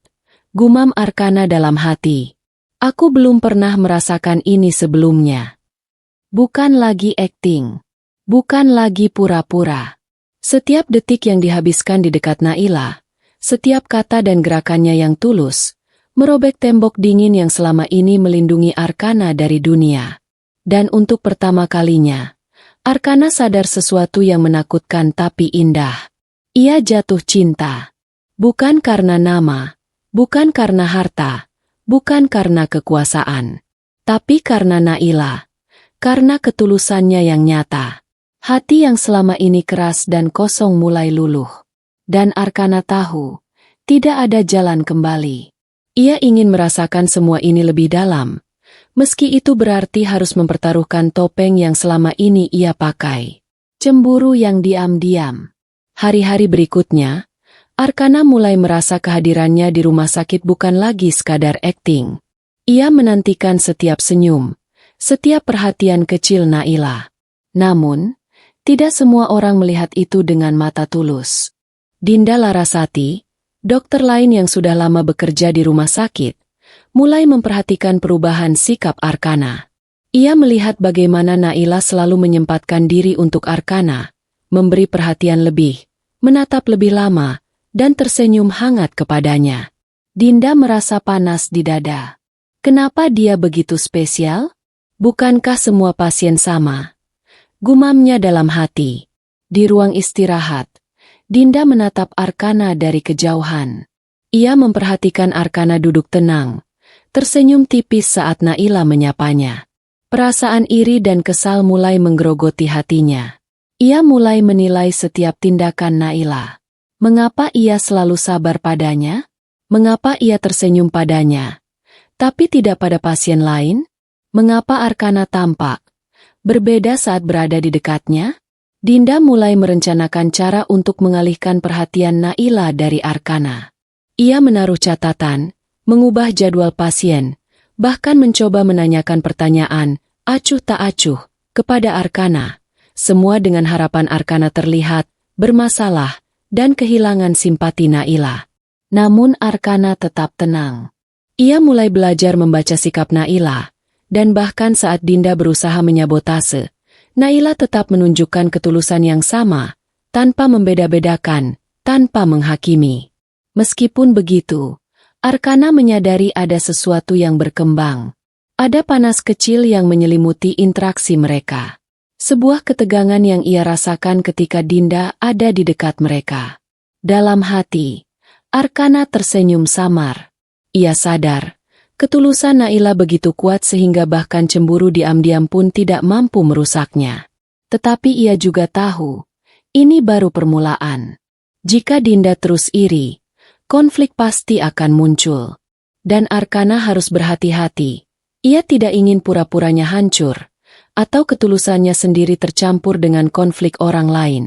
S1: gumam Arkana dalam hati. Aku belum pernah merasakan ini sebelumnya. Bukan lagi akting, bukan lagi pura-pura. Setiap detik yang dihabiskan di dekat Naila, setiap kata dan gerakannya yang tulus, merobek tembok dingin yang selama ini melindungi Arkana dari dunia. Dan untuk pertama kalinya, Arkana sadar sesuatu yang menakutkan tapi indah. Ia jatuh cinta. Bukan karena nama, bukan karena harta, bukan karena kekuasaan, tapi karena Naila, karena ketulusannya yang nyata. Hati yang selama ini keras dan kosong mulai luluh. Dan Arkana tahu, tidak ada jalan kembali. Ia ingin merasakan semua ini lebih dalam, meski itu berarti harus mempertaruhkan topeng yang selama ini ia pakai. Cemburu yang diam-diam. Hari-hari berikutnya, Arkana mulai merasa kehadirannya di rumah sakit bukan lagi sekadar akting. Ia menantikan setiap senyum, setiap perhatian kecil Naila. Namun, tidak semua orang melihat itu dengan mata tulus. Dinda Larasati, dokter lain yang sudah lama bekerja di rumah sakit, mulai memperhatikan perubahan sikap Arkana. Ia melihat bagaimana Naila selalu menyempatkan diri untuk Arkana, memberi perhatian lebih, menatap lebih lama, dan tersenyum hangat kepadanya. Dinda merasa panas di dada. Kenapa dia begitu spesial? Bukankah semua pasien sama? Gumamnya dalam hati. Di ruang istirahat, Dinda menatap Arkana dari kejauhan. Ia memperhatikan Arkana duduk tenang, tersenyum tipis saat Naila menyapanya. Perasaan iri dan kesal mulai menggerogoti hatinya. Ia mulai menilai setiap tindakan Naila. Mengapa ia selalu sabar padanya? Mengapa ia tersenyum padanya, tapi tidak pada pasien lain? Mengapa Arkana tampak berbeda saat berada di dekatnya? Dinda mulai merencanakan cara untuk mengalihkan perhatian Naila dari Arkana. Ia menaruh catatan, mengubah jadwal pasien, bahkan mencoba menanyakan pertanyaan, acuh tak acuh, kepada Arkana. Semua dengan harapan Arkana terlihat bermasalah dan kehilangan simpati Naila. Namun Arkana tetap tenang. Ia mulai belajar membaca sikap Naila, dan bahkan saat Dinda berusaha menyabotase, Naila tetap menunjukkan ketulusan yang sama, tanpa membeda-bedakan, tanpa menghakimi. Meskipun begitu, Arkana menyadari ada sesuatu yang berkembang. Ada panas kecil yang menyelimuti interaksi mereka. Sebuah ketegangan yang ia rasakan ketika Dinda ada di dekat mereka. Dalam hati, Arkana tersenyum samar. Ia sadar, ketulusan Naila begitu kuat sehingga bahkan cemburu diam-diam pun tidak mampu merusaknya. Tetapi ia juga tahu, ini baru permulaan. Jika Dinda terus iri, konflik pasti akan muncul. Dan Arkana harus berhati-hati. Ia tidak ingin pura-puranya hancur, atau ketulusannya sendiri tercampur dengan konflik orang lain.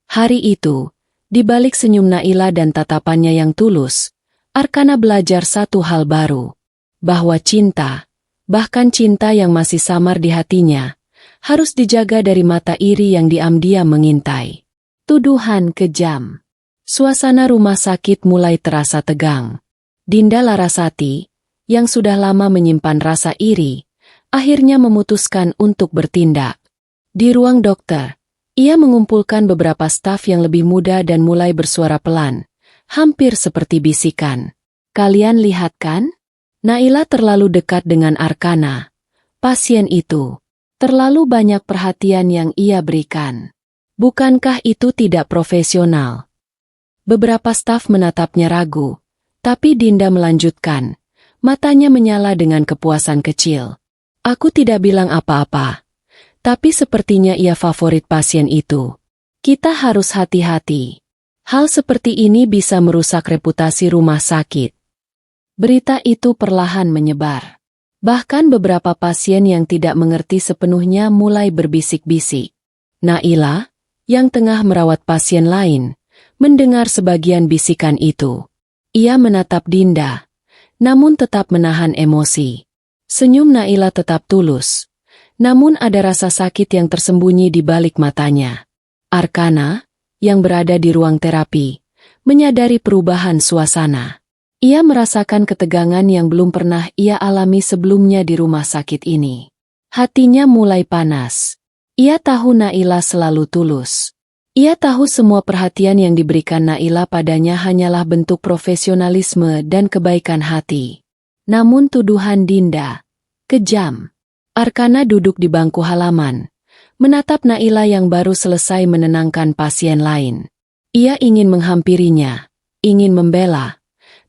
S1: Hari itu, di balik senyum Naila dan tatapannya yang tulus, Arkana belajar satu hal baru. Bahwa cinta, bahkan cinta yang masih samar di hatinya, harus dijaga dari mata iri yang diam-diam mengintai. Tuduhan kejam. Suasana rumah sakit mulai terasa tegang. Dinda Larasati, yang sudah lama menyimpan rasa iri, akhirnya memutuskan untuk bertindak. Di ruang dokter, ia mengumpulkan beberapa staf yang lebih muda dan mulai bersuara pelan, hampir seperti bisikan. Kalian lihat kan? Naila terlalu dekat dengan Arkana. Pasien itu, terlalu banyak perhatian yang ia berikan. Bukankah itu tidak profesional? Beberapa staf menatapnya ragu, tapi Dinda melanjutkan. Matanya menyala dengan kepuasan kecil. Aku tidak bilang apa-apa, tapi sepertinya ia favorit pasien itu. Kita harus hati-hati. Hal seperti ini bisa merusak reputasi rumah sakit. Berita itu perlahan menyebar. Bahkan beberapa pasien yang tidak mengerti sepenuhnya mulai berbisik-bisik. Naila, yang tengah merawat pasien lain, Mendengar sebagian bisikan itu, ia menatap Dinda, namun tetap menahan emosi. Senyum Naila tetap tulus, namun ada rasa sakit yang tersembunyi di balik matanya. Arkana, yang berada di ruang terapi, menyadari perubahan suasana. Ia merasakan ketegangan yang belum pernah ia alami sebelumnya di rumah sakit ini. Hatinya mulai panas. Ia tahu Naila selalu tulus. Ia tahu semua perhatian yang diberikan Naila padanya hanyalah bentuk profesionalisme dan kebaikan hati. Namun tuduhan Dinda kejam. Arkana duduk di bangku halaman, menatap Naila yang baru selesai menenangkan pasien lain. Ia ingin menghampirinya, ingin membela,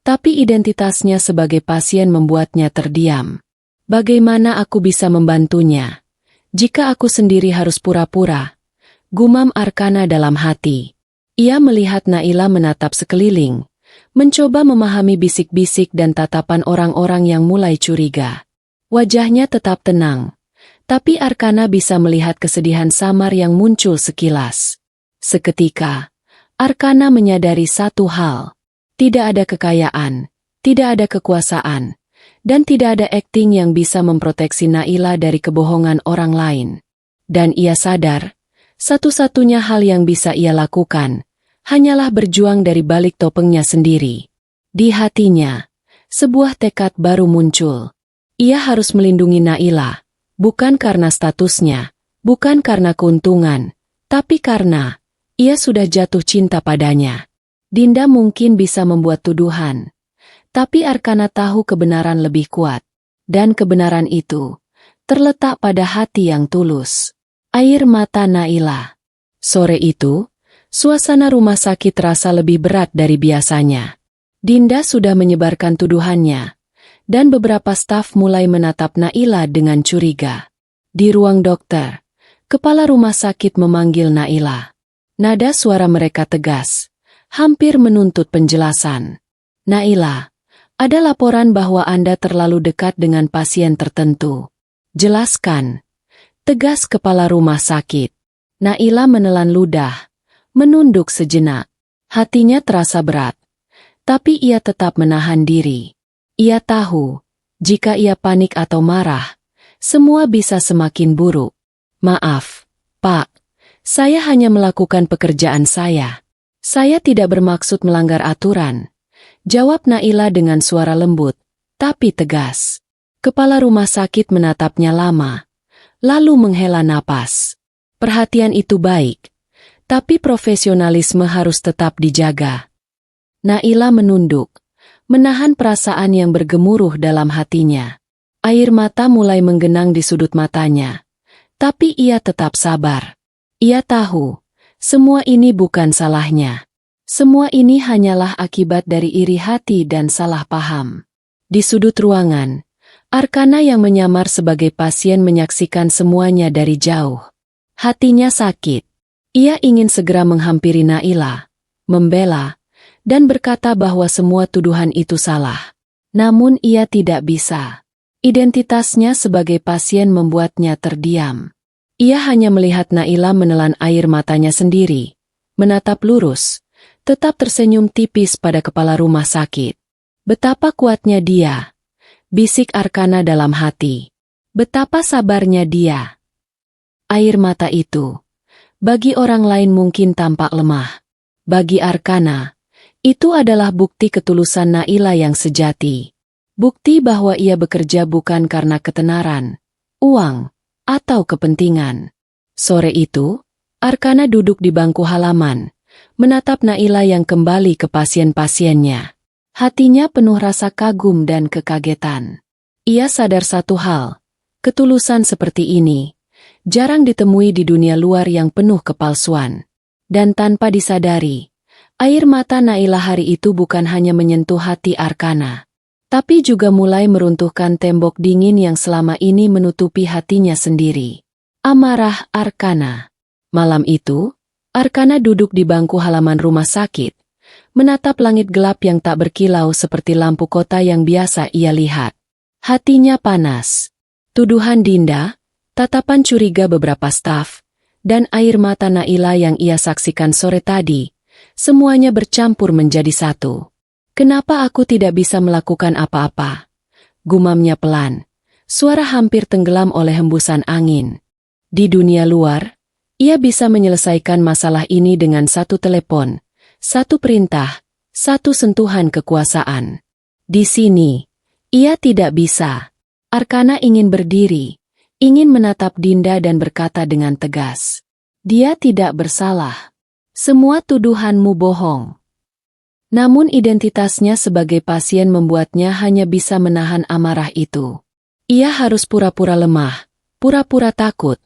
S1: tapi identitasnya sebagai pasien membuatnya terdiam. Bagaimana aku bisa membantunya jika aku sendiri harus pura-pura? Gumam Arkana dalam hati. Ia melihat Naila menatap sekeliling, mencoba memahami bisik-bisik dan tatapan orang-orang yang mulai curiga. Wajahnya tetap tenang, tapi Arkana bisa melihat kesedihan samar yang muncul sekilas. Seketika, Arkana menyadari satu hal. Tidak ada kekayaan, tidak ada kekuasaan, dan tidak ada akting yang bisa memproteksi Naila dari kebohongan orang lain. Dan ia sadar, satu-satunya hal yang bisa ia lakukan, hanyalah berjuang dari balik topengnya sendiri. Di hatinya, sebuah tekad baru muncul. Ia harus melindungi Naila, bukan karena statusnya, bukan karena keuntungan, tapi karena ia sudah jatuh cinta padanya. Dinda mungkin bisa membuat tuduhan, tapi Arkana tahu kebenaran lebih kuat, dan kebenaran itu terletak pada hati yang tulus. Air mata Naila. Sore itu, suasana rumah sakit terasa lebih berat dari biasanya. Dinda sudah menyebarkan tuduhannya, dan beberapa staf mulai menatap Naila dengan curiga. Di ruang dokter, kepala rumah sakit memanggil Naila. Nada suara mereka tegas, hampir menuntut penjelasan. Naila, ada laporan bahwa Anda terlalu dekat dengan pasien tertentu. Jelaskan. Tegas kepala rumah sakit. Naila menelan ludah, menunduk sejenak. Hatinya terasa berat, tapi ia tetap menahan diri. Ia tahu, jika ia panik atau marah, semua bisa semakin buruk. Maaf, Pak, saya hanya melakukan pekerjaan saya. Saya tidak bermaksud melanggar aturan, jawab Naila dengan suara lembut, tapi tegas. Kepala rumah sakit menatapnya lama, lalu menghela napas. Perhatian itu baik, tapi profesionalisme harus tetap dijaga. Naila menunduk, menahan perasaan yang bergemuruh dalam hatinya. Air mata mulai menggenang di sudut matanya, tapi ia tetap sabar. Ia tahu, semua ini bukan salahnya. Semua ini hanyalah akibat dari iri hati dan salah paham. Di sudut ruangan, Arkana yang menyamar sebagai pasien menyaksikan semuanya dari jauh. Hatinya sakit. Ia ingin segera menghampiri Naila, membela, dan berkata bahwa semua tuduhan itu salah. Namun ia tidak bisa. Identitasnya sebagai pasien membuatnya terdiam. Ia hanya melihat Naila menelan air matanya sendiri, menatap lurus, tetap tersenyum tipis pada kepala rumah sakit. Betapa kuatnya dia, bisik Arkana dalam hati. Betapa sabarnya dia. Air mata itu, bagi orang lain mungkin tampak lemah. Bagi Arkana, itu adalah bukti ketulusan Naila yang sejati. Bukti bahwa ia bekerja bukan karena ketenaran, uang, atau kepentingan. Sore itu, Arkana duduk di bangku halaman, menatap Naila yang kembali ke pasien-pasiennya. Hatinya penuh rasa kagum dan kekagetan. Ia sadar satu hal, ketulusan seperti ini jarang ditemui di dunia luar yang penuh kepalsuan. Dan tanpa disadari, air mata Naila hari itu bukan hanya menyentuh hati Arkana, tapi juga mulai meruntuhkan tembok dingin yang selama ini menutupi hatinya sendiri. Amarah Arkana. Malam itu, Arkana duduk di bangku halaman rumah sakit, menatap langit gelap yang tak berkilau seperti lampu kota yang biasa ia lihat. Hatinya panas. Tuduhan Dinda, tatapan curiga beberapa staf, dan air mata Naila yang ia saksikan sore tadi, Semuanya bercampur menjadi satu. Kenapa aku tidak bisa melakukan apa-apa? Gumamnya pelan. Suara hampir tenggelam oleh hembusan angin. Di dunia luar, ia bisa menyelesaikan masalah ini dengan satu telepon, satu perintah, satu sentuhan kekuasaan. Di sini, ia tidak bisa. Arkana ingin berdiri, ingin menatap Dinda dan berkata dengan tegas. Dia tidak bersalah. Semua tuduhanmu bohong. Namun identitasnya sebagai pasien membuatnya hanya bisa menahan amarah itu. Ia harus pura-pura lemah, pura-pura takut,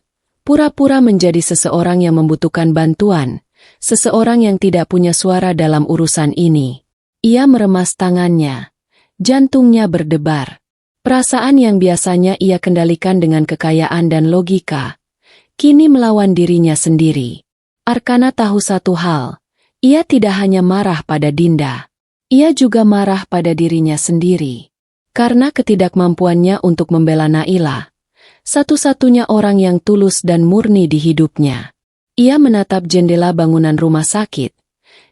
S1: pura-pura menjadi seseorang yang membutuhkan bantuan, seseorang yang tidak punya suara dalam urusan ini. Ia meremas tangannya. Jantungnya berdebar. Perasaan yang biasanya ia kendalikan dengan kekayaan dan logika, kini melawan dirinya sendiri. Arkana tahu satu hal, ia tidak hanya marah pada Dinda, ia juga marah pada dirinya sendiri. Karena ketidakmampuannya untuk membela Naila, satu-satunya orang yang tulus dan murni di hidupnya. Ia menatap jendela bangunan rumah sakit,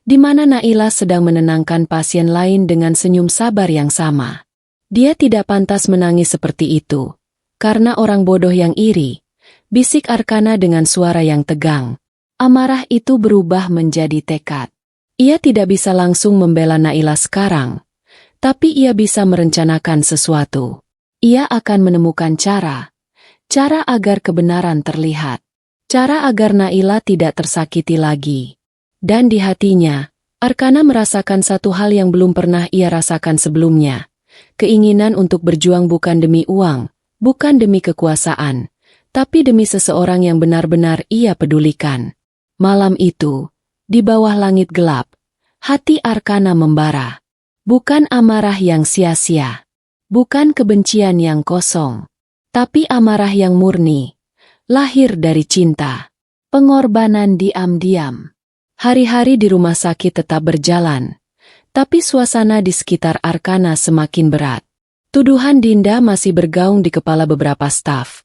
S1: di mana Naila sedang menenangkan pasien lain dengan senyum sabar yang sama. Dia tidak pantas menangis seperti itu, karena orang bodoh yang iri, bisik Arkana dengan suara yang tegang. Amarah itu berubah menjadi tekad. Ia tidak bisa langsung membela Naila sekarang, tapi ia bisa merencanakan sesuatu. Ia akan menemukan cara agar kebenaran terlihat, cara agar Naila tidak tersakiti lagi. Dan di hatinya, Arkana merasakan satu hal yang belum pernah ia rasakan sebelumnya. Keinginan untuk berjuang bukan demi uang, bukan demi kekuasaan, tapi demi seseorang yang benar-benar ia pedulikan. Malam itu, di bawah langit gelap, hati Arkana membara. Bukan amarah yang sia-sia, bukan kebencian yang kosong, tapi amarah yang murni, lahir dari cinta, pengorbanan diam-diam. Hari-hari di rumah sakit tetap berjalan, tapi suasana di sekitar Arkana semakin berat. Tuduhan Dinda masih bergaung di kepala beberapa staf,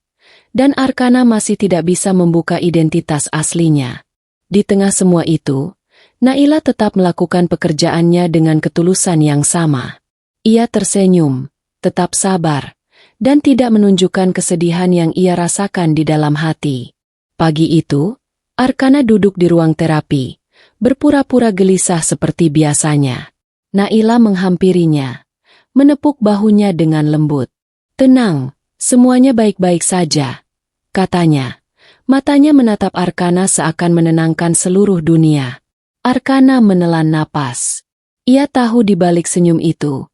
S1: dan Arkana masih tidak bisa membuka identitas aslinya. Di tengah semua itu, Naila tetap melakukan pekerjaannya dengan ketulusan yang sama. Ia tersenyum, tetap sabar, dan tidak menunjukkan kesedihan yang ia rasakan di dalam hati. Pagi itu, Arkana duduk di ruang terapi, berpura-pura gelisah seperti biasanya. Naila menghampirinya, menepuk bahunya dengan lembut. "Tenang, semuanya baik-baik saja," katanya. Matanya menatap Arkana seakan menenangkan seluruh dunia. Arkana menelan napas. Ia tahu di balik senyum itu,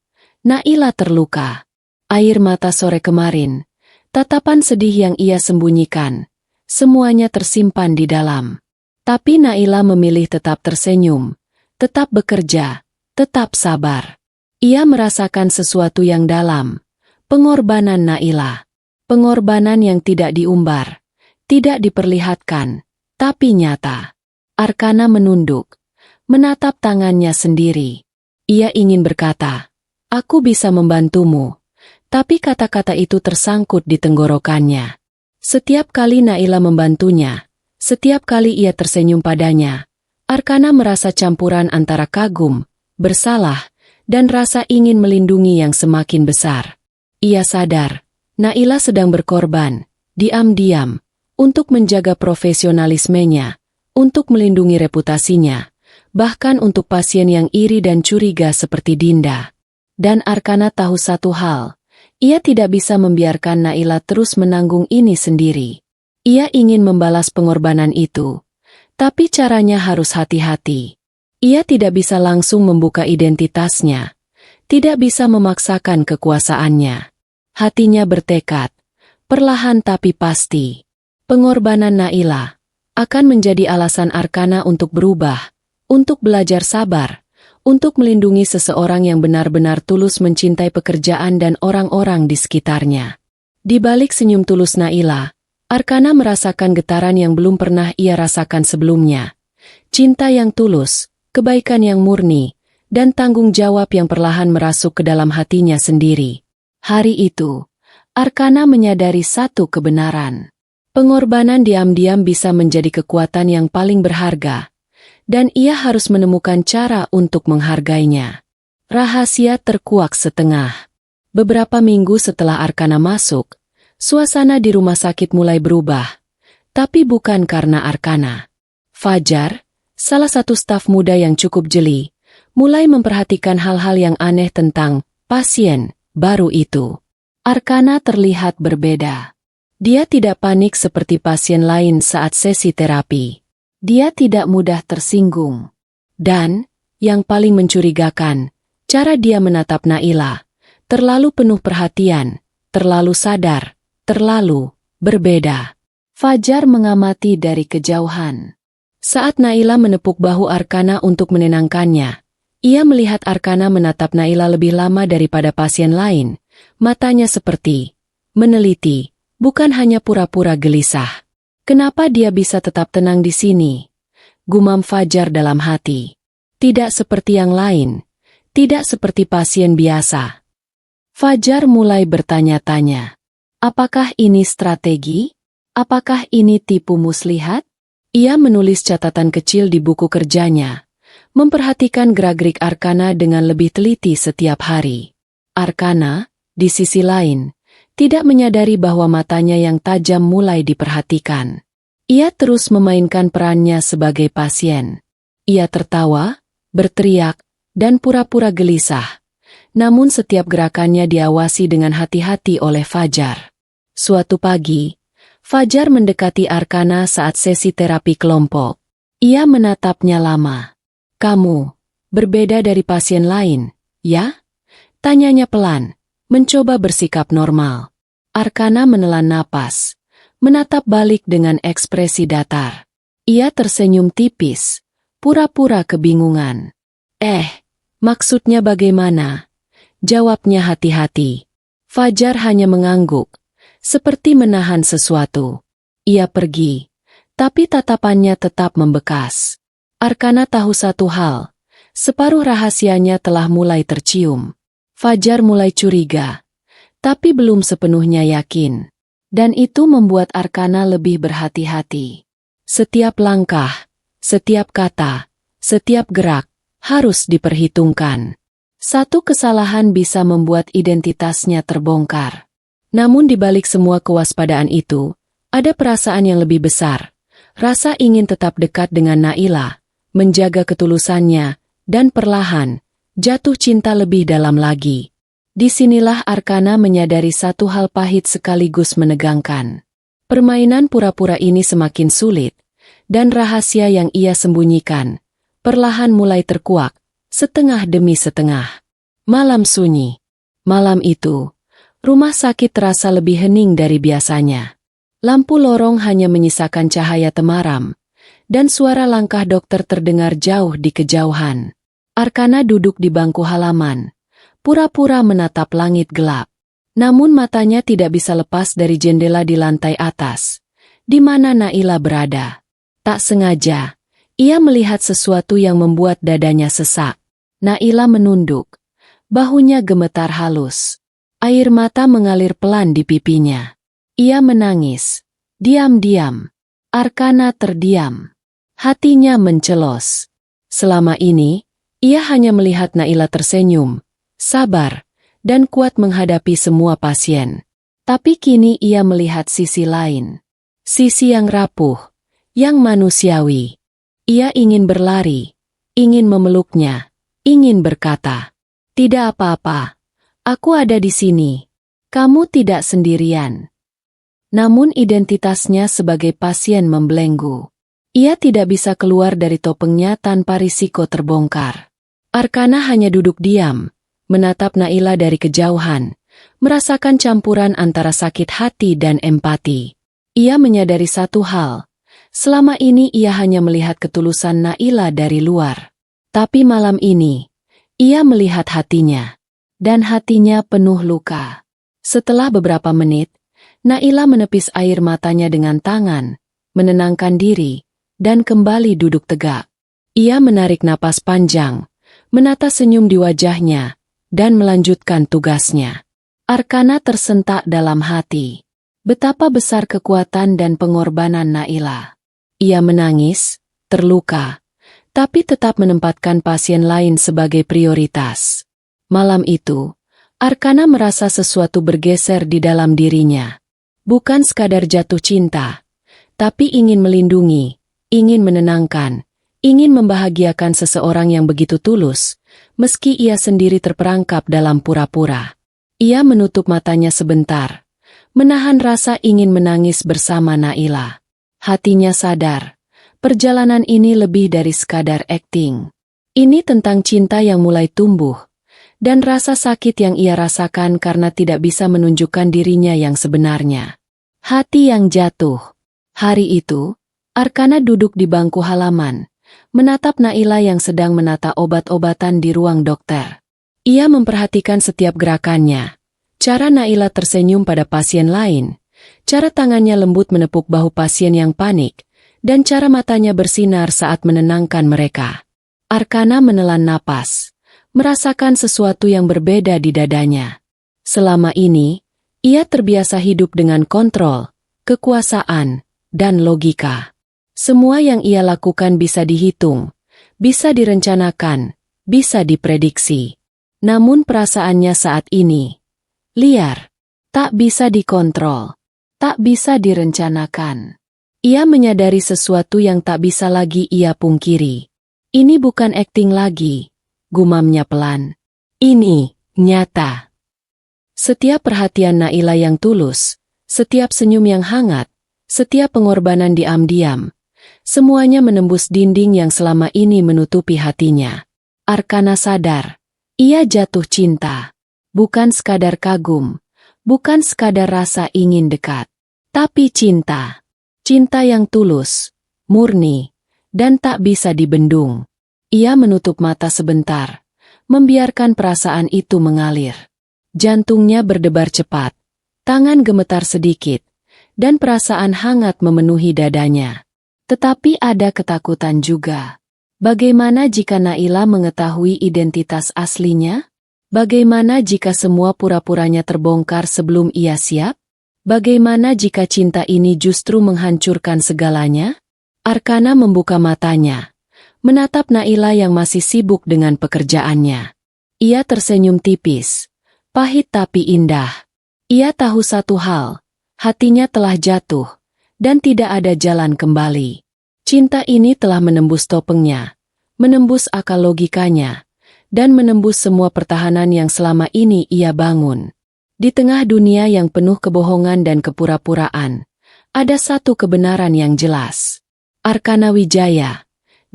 S1: Naila terluka. Air mata sore kemarin, tatapan sedih yang ia sembunyikan, semuanya tersimpan di dalam. Tapi Naila memilih tetap tersenyum, tetap bekerja, tetap sabar. Ia merasakan sesuatu yang dalam, pengorbanan Naila. Pengorbanan yang tidak diumbar, tidak diperlihatkan, tapi nyata. Arkana menunduk, menatap tangannya sendiri. Ia ingin berkata, "Aku bisa membantumu," tapi kata-kata itu tersangkut di tenggorokannya. Setiap kali Naila membantunya, setiap kali ia tersenyum padanya, Arkana merasa campuran antara kagum, bersalah, dan rasa ingin melindungi yang semakin besar. Ia sadar, Naila sedang berkorban, diam-diam, untuk menjaga profesionalismenya, untuk melindungi reputasinya, bahkan untuk pasien yang iri dan curiga seperti Dinda. Dan Arkana tahu satu hal, ia tidak bisa membiarkan Naila terus menanggung ini sendiri. Ia ingin membalas pengorbanan itu, tapi caranya harus hati-hati. Ia tidak bisa langsung membuka identitasnya, tidak bisa memaksakan kekuasaannya. Hatinya bertekad, perlahan tapi pasti. Pengorbanan Naila akan menjadi alasan Arkana untuk berubah, untuk belajar sabar, untuk melindungi seseorang yang benar-benar tulus mencintai pekerjaan dan orang-orang di sekitarnya. Di balik senyum tulus Naila, Arkana merasakan getaran yang belum pernah ia rasakan sebelumnya. Cinta yang tulus, kebaikan yang murni, dan tanggung jawab yang perlahan merasuk ke dalam hatinya sendiri. Hari itu, Arkana menyadari satu kebenaran. Pengorbanan diam-diam bisa menjadi kekuatan yang paling berharga. Dan ia harus menemukan cara untuk menghargainya. Rahasia terkuak setengah. Beberapa minggu setelah Arkana masuk, suasana di rumah sakit mulai berubah. Tapi bukan karena Arkana. Fajar, salah satu staf muda yang cukup jeli, mulai memperhatikan hal-hal yang aneh tentang pasien baru itu. Arkana terlihat berbeda. Dia tidak panik seperti pasien lain saat sesi terapi. Dia tidak mudah tersinggung. Dan, yang paling mencurigakan, cara dia menatap Naila, terlalu penuh perhatian, terlalu sadar, terlalu berbeda. Fajar mengamati dari kejauhan. Saat Naila menepuk bahu Arkana untuk menenangkannya, ia melihat Arkana menatap Naila lebih lama daripada pasien lain, matanya seperti meneliti, bukan hanya pura-pura gelisah. Kenapa dia bisa tetap tenang di sini? Gumam Fajar dalam hati. Tidak seperti yang lain, tidak seperti pasien biasa. Fajar mulai bertanya-tanya. Apakah ini strategi? Apakah ini tipu muslihat? Ia menulis catatan kecil di buku kerjanya, memperhatikan gerak-gerik Arkana dengan lebih teliti setiap hari. Arkana, di sisi lain, tidak menyadari bahwa matanya yang tajam mulai diperhatikan. Ia terus memainkan perannya sebagai pasien. Ia tertawa, berteriak, dan pura-pura gelisah. Namun setiap gerakannya diawasi dengan hati-hati oleh Fajar. Suatu pagi, Fajar mendekati Arkana saat sesi terapi kelompok. Ia menatapnya lama. "Kamu berbeda dari pasien lain, ya?" Tanyanya pelan, mencoba bersikap normal. Arkana menelan napas, menatap balik dengan ekspresi datar. Ia tersenyum tipis, pura-pura kebingungan. Maksudnya bagaimana?" Jawabnya hati-hati. Fajar hanya mengangguk, seperti menahan sesuatu. Ia pergi, tapi tatapannya tetap membekas. Arkana tahu satu hal, separuh rahasianya telah mulai tercium. Fajar mulai curiga, tapi belum sepenuhnya yakin. Dan itu membuat Arkana lebih berhati-hati. Setiap langkah, setiap kata, setiap gerak, harus diperhitungkan. Satu kesalahan bisa membuat identitasnya terbongkar. Namun di balik semua kewaspadaan itu, ada perasaan yang lebih besar. Rasa ingin tetap dekat dengan Naila, menjaga ketulusannya, dan perlahan, jatuh cinta lebih dalam lagi. Disinilah Arkana menyadari satu hal pahit sekaligus menegangkan. Permainan pura-pura ini semakin sulit, dan rahasia yang ia sembunyikan, perlahan mulai terkuak, setengah demi setengah. Malam sunyi. Malam itu, rumah sakit terasa lebih hening dari biasanya. Lampu lorong hanya menyisakan cahaya temaram, dan suara langkah dokter terdengar jauh di kejauhan. Arkana duduk di bangku halaman, pura-pura menatap langit gelap. Namun matanya tidak bisa lepas dari jendela di lantai atas, di mana Naila berada. Tak sengaja, ia melihat sesuatu yang membuat dadanya sesak. Naila menunduk, bahunya gemetar halus. Air mata mengalir pelan di pipinya. Ia menangis, diam-diam. Arkana terdiam. Hatinya mencelos. Selama ini, ia hanya melihat Naila tersenyum, sabar, dan kuat menghadapi semua pasien. Tapi kini ia melihat sisi lain. Sisi yang rapuh, yang manusiawi. Ia ingin berlari, ingin memeluknya, ingin berkata, "Tidak apa-apa, aku ada di sini. Kamu tidak sendirian." Namun identitasnya sebagai pasien membelenggu. Ia tidak bisa keluar dari topengnya tanpa risiko terbongkar. Arkana hanya duduk diam, menatap Naila dari kejauhan, merasakan campuran antara sakit hati dan empati. Ia menyadari satu hal, selama ini ia hanya melihat ketulusan Naila dari luar. Tapi malam ini, ia melihat hatinya, dan hatinya penuh luka. Setelah beberapa menit, Naila menepis air matanya dengan tangan, menenangkan diri, dan kembali duduk tegak. Ia menarik napas panjang, menata senyum di wajahnya, dan melanjutkan tugasnya. Arkana tersentak dalam hati. Betapa besar kekuatan dan pengorbanan Naila. Ia menangis, terluka, tapi tetap menempatkan pasien lain sebagai prioritas. Malam itu, Arkana merasa sesuatu bergeser di dalam dirinya. Bukan sekadar jatuh cinta, tapi ingin melindungi, ingin menenangkan, ingin membahagiakan seseorang yang begitu tulus, meski ia sendiri terperangkap dalam pura-pura. Ia menutup matanya sebentar, menahan rasa ingin menangis bersama Naila. Hatinya sadar, perjalanan ini lebih dari sekadar akting. Ini tentang cinta yang mulai tumbuh, dan rasa sakit yang ia rasakan karena tidak bisa menunjukkan dirinya yang sebenarnya. Hati yang jatuh. Hari itu, Arkana duduk di bangku halaman, menatap Naila yang sedang menata obat-obatan di ruang dokter. Ia memperhatikan setiap gerakannya, cara Naila tersenyum pada pasien lain, cara tangannya lembut menepuk bahu pasien yang panik, dan cara matanya bersinar saat menenangkan mereka. Arkana menelan napas, merasakan sesuatu yang berbeda di dadanya. Selama ini, ia terbiasa hidup dengan kontrol, kekuasaan, dan logika. Semua yang ia lakukan bisa dihitung, bisa direncanakan, bisa diprediksi. Namun perasaannya saat ini liar, tak bisa dikontrol, tak bisa direncanakan. Ia menyadari sesuatu yang tak bisa lagi ia pungkiri. Ini bukan akting lagi, gumamnya pelan. Ini nyata. Setiap perhatian Naila yang tulus, setiap senyum yang hangat, setiap pengorbanan diam-diam, semuanya menembus dinding yang selama ini menutupi hatinya. Arkana sadar, ia jatuh cinta. Bukan sekadar kagum, bukan sekadar rasa ingin dekat, tapi cinta. Cinta yang tulus, murni, dan tak bisa dibendung. Ia menutup mata sebentar, membiarkan perasaan itu mengalir. Jantungnya berdebar cepat, tangan gemetar sedikit, dan perasaan hangat memenuhi dadanya. Tetapi ada ketakutan juga. Bagaimana jika Naila mengetahui identitas aslinya? Bagaimana jika semua pura-puranya terbongkar sebelum ia siap? Bagaimana jika cinta ini justru menghancurkan segalanya? Arkana membuka matanya, menatap Naila yang masih sibuk dengan pekerjaannya. Ia tersenyum tipis, pahit tapi indah. Ia tahu satu hal, hatinya telah jatuh, dan tidak ada jalan kembali. Cinta ini telah menembus topengnya, menembus akal logikanya, dan menembus semua pertahanan yang selama ini ia bangun. Di tengah dunia yang penuh kebohongan dan kepura-puraan, ada satu kebenaran yang jelas. Arkana Wijaya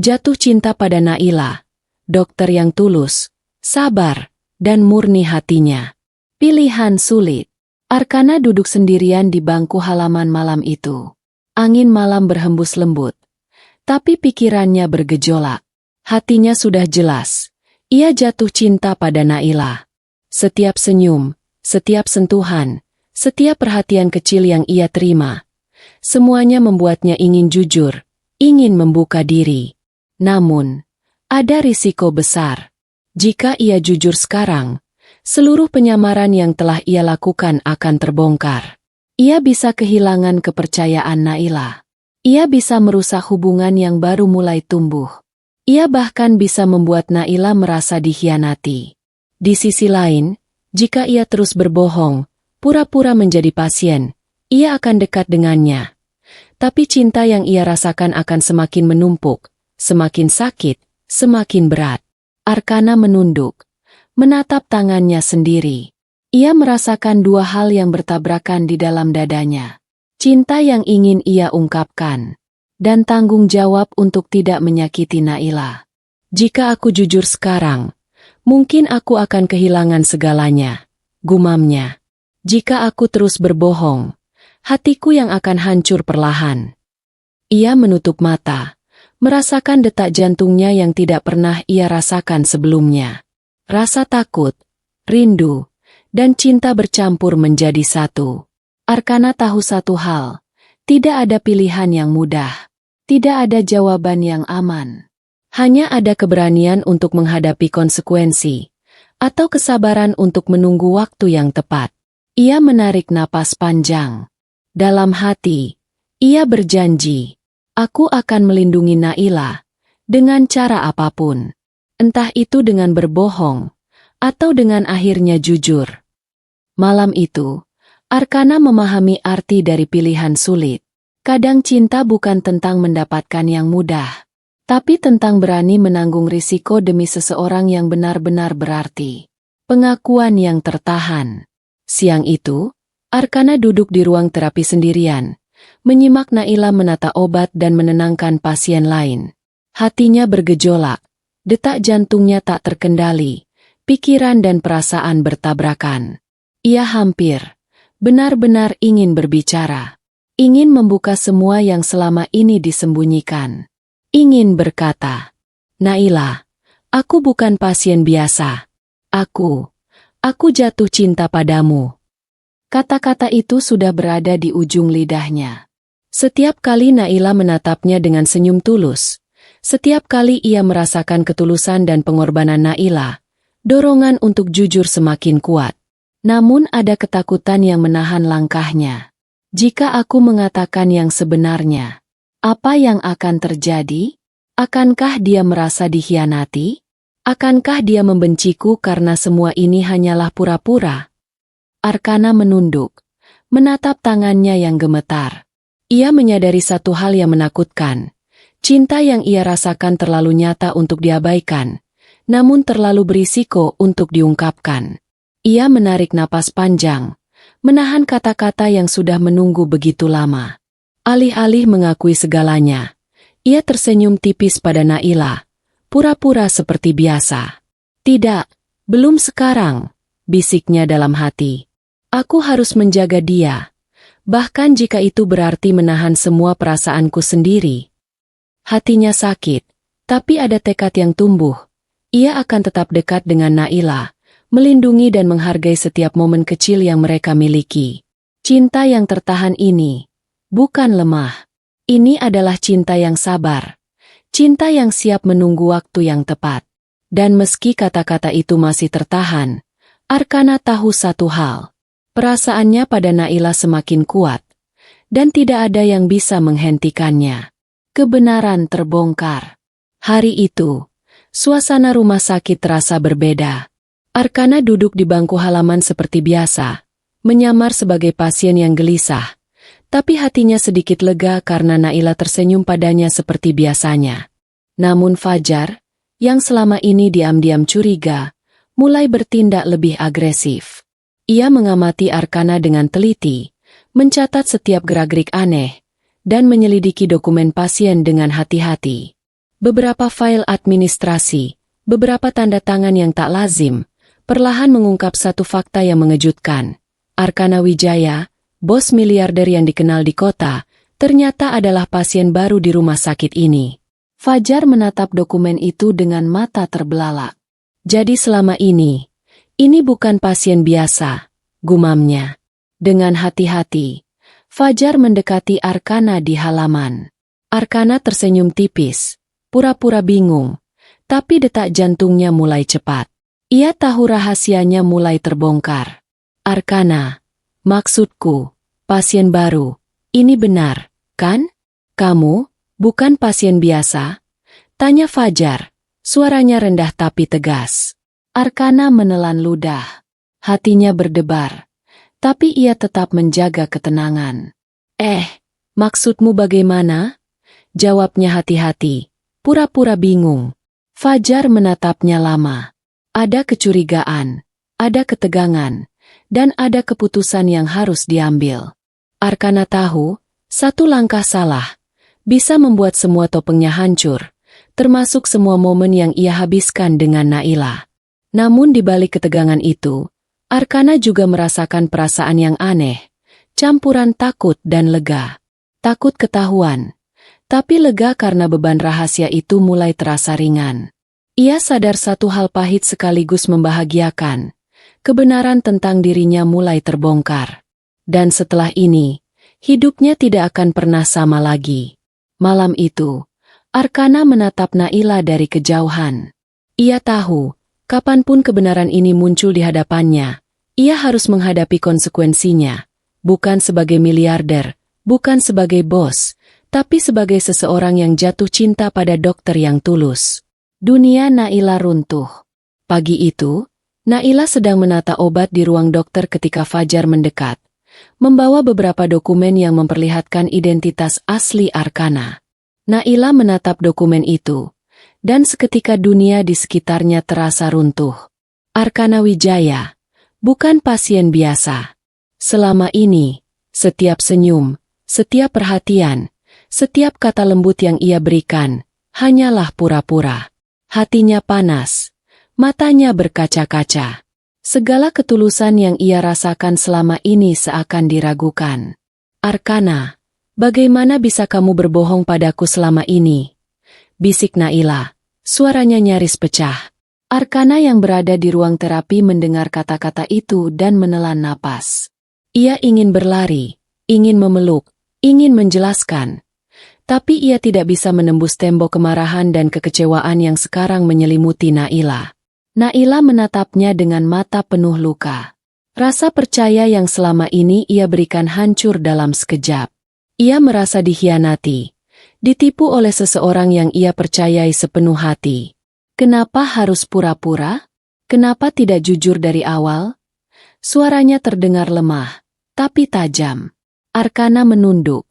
S1: jatuh cinta pada Naila, dokter yang tulus, sabar, dan murni hatinya. Pilihan sulit. Arkana duduk sendirian di bangku halaman malam itu. Angin malam berhembus lembut, tapi pikirannya bergejolak. Hatinya sudah jelas. Ia jatuh cinta pada Naila. Setiap senyum, setiap sentuhan, setiap perhatian kecil yang ia terima, semuanya membuatnya ingin jujur, ingin membuka diri. Namun, ada risiko besar. Jika ia jujur sekarang, seluruh penyamaran yang telah ia lakukan akan terbongkar. Ia bisa kehilangan kepercayaan Naila. Ia bisa merusak hubungan yang baru mulai tumbuh. Ia bahkan bisa membuat Naila merasa dikhianati. Di sisi lain, jika ia terus berbohong, pura-pura menjadi pasien, ia akan dekat dengannya. Tapi cinta yang ia rasakan akan semakin menumpuk, semakin sakit, semakin berat. Arkana menunduk, menatap tangannya sendiri. Ia merasakan dua hal yang bertabrakan di dalam dadanya. Cinta yang ingin ia ungkapkan, dan tanggung jawab untuk tidak menyakiti Naila. Jika aku jujur sekarang, mungkin aku akan kehilangan segalanya, gumamnya. Jika aku terus berbohong, hatiku yang akan hancur perlahan. Ia menutup mata, merasakan detak jantungnya yang tidak pernah ia rasakan sebelumnya. Rasa takut, rindu, dan cinta bercampur menjadi satu. Arkana tahu satu hal, tidak ada pilihan yang mudah. Tidak ada jawaban yang aman. Hanya ada keberanian untuk menghadapi konsekuensi, atau kesabaran untuk menunggu waktu yang tepat. Ia menarik napas panjang. Dalam hati, ia berjanji, aku akan melindungi Naila, Dengan cara apapun. Entah itu dengan berbohong, atau dengan akhirnya jujur. Malam itu, Arkana memahami arti dari pilihan sulit. Kadang cinta bukan tentang mendapatkan yang mudah, tapi tentang berani menanggung risiko demi seseorang yang benar-benar berarti. Pengakuan yang tertahan. Siang itu, Arkana duduk di ruang terapi sendirian, menyimak Naila menata obat dan menenangkan pasien lain. Hatinya bergejolak, detak jantungnya tak terkendali, pikiran dan perasaan bertabrakan. Ia hampir, benar-benar ingin berbicara. Ingin membuka semua yang selama ini disembunyikan. Ingin berkata, "Naila, aku bukan pasien biasa. Aku jatuh cinta padamu." Kata-kata itu sudah berada di ujung lidahnya. Setiap kali Naila menatapnya dengan senyum tulus, setiap kali ia merasakan ketulusan dan pengorbanan Naila, dorongan untuk jujur semakin kuat. Namun ada ketakutan yang menahan langkahnya. Jika aku mengatakan yang sebenarnya, apa yang akan terjadi? Akankah dia merasa dikhianati? Akankah dia membenciku karena semua ini hanyalah pura-pura? Arkana menunduk, menatap tangannya yang gemetar. Ia menyadari satu hal yang menakutkan. Cinta yang ia rasakan terlalu nyata untuk diabaikan, namun terlalu berisiko untuk diungkapkan. Ia menarik napas panjang, menahan kata-kata yang sudah menunggu begitu lama. Alih-alih mengakui segalanya, ia tersenyum tipis pada Naila, pura-pura seperti biasa. "Tidak, belum sekarang," bisiknya dalam hati. "Aku harus menjaga dia, bahkan jika itu berarti menahan semua perasaanku sendiri." Hatinya sakit, tapi ada tekad yang tumbuh. Ia akan tetap dekat dengan Naila, melindungi dan menghargai setiap momen kecil yang mereka miliki. Cinta yang tertahan ini bukan lemah. Ini adalah cinta yang sabar. Cinta yang siap menunggu waktu yang tepat. Dan meski kata-kata itu masih tertahan, Arkana tahu satu hal. Perasaannya pada Naila semakin kuat, dan tidak ada yang bisa menghentikannya. Kebenaran terbongkar. Hari itu, suasana rumah sakit terasa berbeda. Arkana duduk di bangku halaman seperti biasa, menyamar sebagai pasien yang gelisah, tapi hatinya sedikit lega karena Naila tersenyum padanya seperti biasanya. Namun Fajar, yang selama ini diam-diam curiga, mulai bertindak lebih agresif. Ia mengamati Arkana dengan teliti, mencatat setiap gerak-gerik aneh, dan menyelidiki dokumen pasien dengan hati-hati. Beberapa fail administrasi, beberapa tanda tangan yang tak lazim, perlahan mengungkap satu fakta yang mengejutkan. Arkana Wijaya, bos miliarder yang dikenal di kota, ternyata adalah pasien baru di rumah sakit ini. Fajar menatap dokumen itu dengan mata terbelalak. Jadi selama ini bukan pasien biasa, gumamnya. Dengan hati-hati, Fajar mendekati Arkana di halaman. Arkana tersenyum tipis, pura-pura bingung, tapi detak jantungnya mulai cepat. Ia tahu rahasianya mulai terbongkar. "Arkana, maksudku, pasien baru, ini benar, kan? Kamu, bukan pasien biasa?" tanya Fajar, suaranya rendah tapi tegas. Arkana menelan ludah. Hatinya berdebar. Tapi ia tetap menjaga ketenangan. Maksudmu bagaimana?" jawabnya hati-hati, pura-pura bingung. Fajar menatapnya lama. Ada kecurigaan, ada ketegangan, dan ada keputusan yang harus diambil. Arkana tahu, satu langkah salah bisa membuat semua topengnya hancur, termasuk semua momen yang ia habiskan dengan Naila. Namun di balik ketegangan itu, Arkana juga merasakan perasaan yang aneh, campuran takut dan lega. Takut ketahuan, tapi lega karena beban rahasia itu mulai terasa ringan. Ia sadar satu hal pahit sekaligus membahagiakan. Kebenaran tentang dirinya mulai terbongkar. Dan setelah ini, hidupnya tidak akan pernah sama lagi. Malam itu, Arkana menatap Naila dari kejauhan. Ia tahu, kapanpun kebenaran ini muncul di hadapannya, ia harus menghadapi konsekuensinya, bukan sebagai miliarder, bukan sebagai bos, tapi sebagai seseorang yang jatuh cinta pada dokter yang tulus. Dunia Naila runtuh. Pagi itu, Naila sedang menata obat di ruang dokter ketika Fajar mendekat, membawa beberapa dokumen yang memperlihatkan identitas asli Arkana. Naila menatap dokumen itu, dan seketika dunia di sekitarnya terasa runtuh. Arkana Wijaya, bukan pasien biasa. Selama ini, setiap senyum, setiap perhatian, setiap kata lembut yang ia berikan, hanyalah pura-pura. Hatinya panas, matanya berkaca-kaca. Segala ketulusan yang ia rasakan selama ini seakan diragukan. Arkana, bagaimana bisa kamu berbohong padaku selama ini? Bisik Naila, suaranya nyaris pecah. Arkana yang berada di ruang terapi mendengar kata-kata itu dan menelan napas. Ia ingin berlari, ingin memeluk, ingin menjelaskan. Tapi ia tidak bisa menembus tembok kemarahan dan kekecewaan yang sekarang menyelimuti Naila. Naila menatapnya dengan mata penuh luka. Rasa percaya yang selama ini ia berikan hancur dalam sekejap. Ia merasa dikhianati, ditipu oleh seseorang yang ia percayai sepenuh hati. Kenapa harus pura-pura? Kenapa tidak jujur dari awal? Suaranya terdengar lemah, tapi tajam. Arkana menunduk.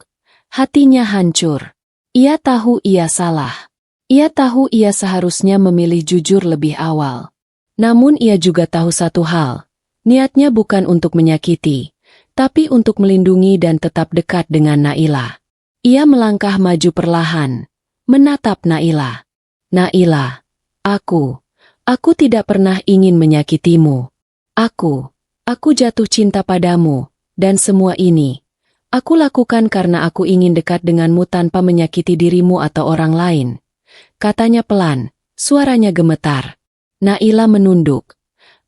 S1: Hatinya hancur. Ia tahu ia salah. Ia tahu ia seharusnya memilih jujur lebih awal. Namun ia juga tahu satu hal. Niatnya bukan untuk menyakiti, tapi untuk melindungi dan tetap dekat dengan Naila. Ia melangkah maju perlahan, menatap Naila. Naila, aku tidak pernah ingin menyakitimu. Aku jatuh cinta padamu, dan semua ini aku lakukan karena aku ingin dekat denganmu tanpa menyakiti dirimu atau orang lain. Katanya pelan, suaranya gemetar. Naila menunduk.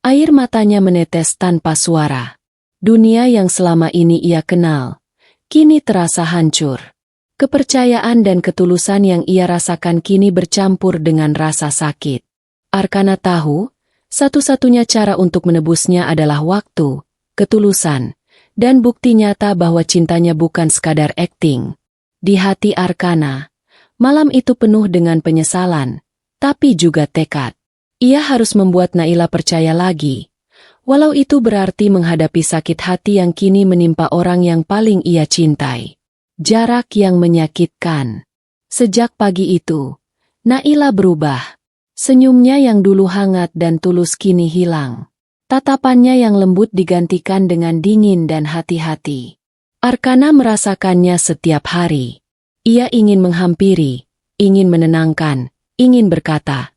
S1: Air matanya menetes tanpa suara. Dunia yang selama ini ia kenal, kini terasa hancur. Kepercayaan dan ketulusan yang ia rasakan kini bercampur dengan rasa sakit. Arkana tahu, satu-satunya cara untuk menebusnya adalah waktu, ketulusan, dan bukti nyata bahwa cintanya bukan sekadar akting. Di hati Arkana, malam itu penuh dengan penyesalan, tapi juga tekad. Ia harus membuat Naila percaya lagi, walau itu berarti menghadapi sakit hati yang kini menimpa orang yang paling ia cintai. Jarak yang menyakitkan. Sejak pagi itu, Naila berubah. Senyumnya yang dulu hangat dan tulus kini hilang. Tatapannya yang lembut digantikan dengan dingin dan hati-hati. Arkana merasakannya setiap hari. Ia ingin menghampiri, ingin menenangkan, ingin berkata,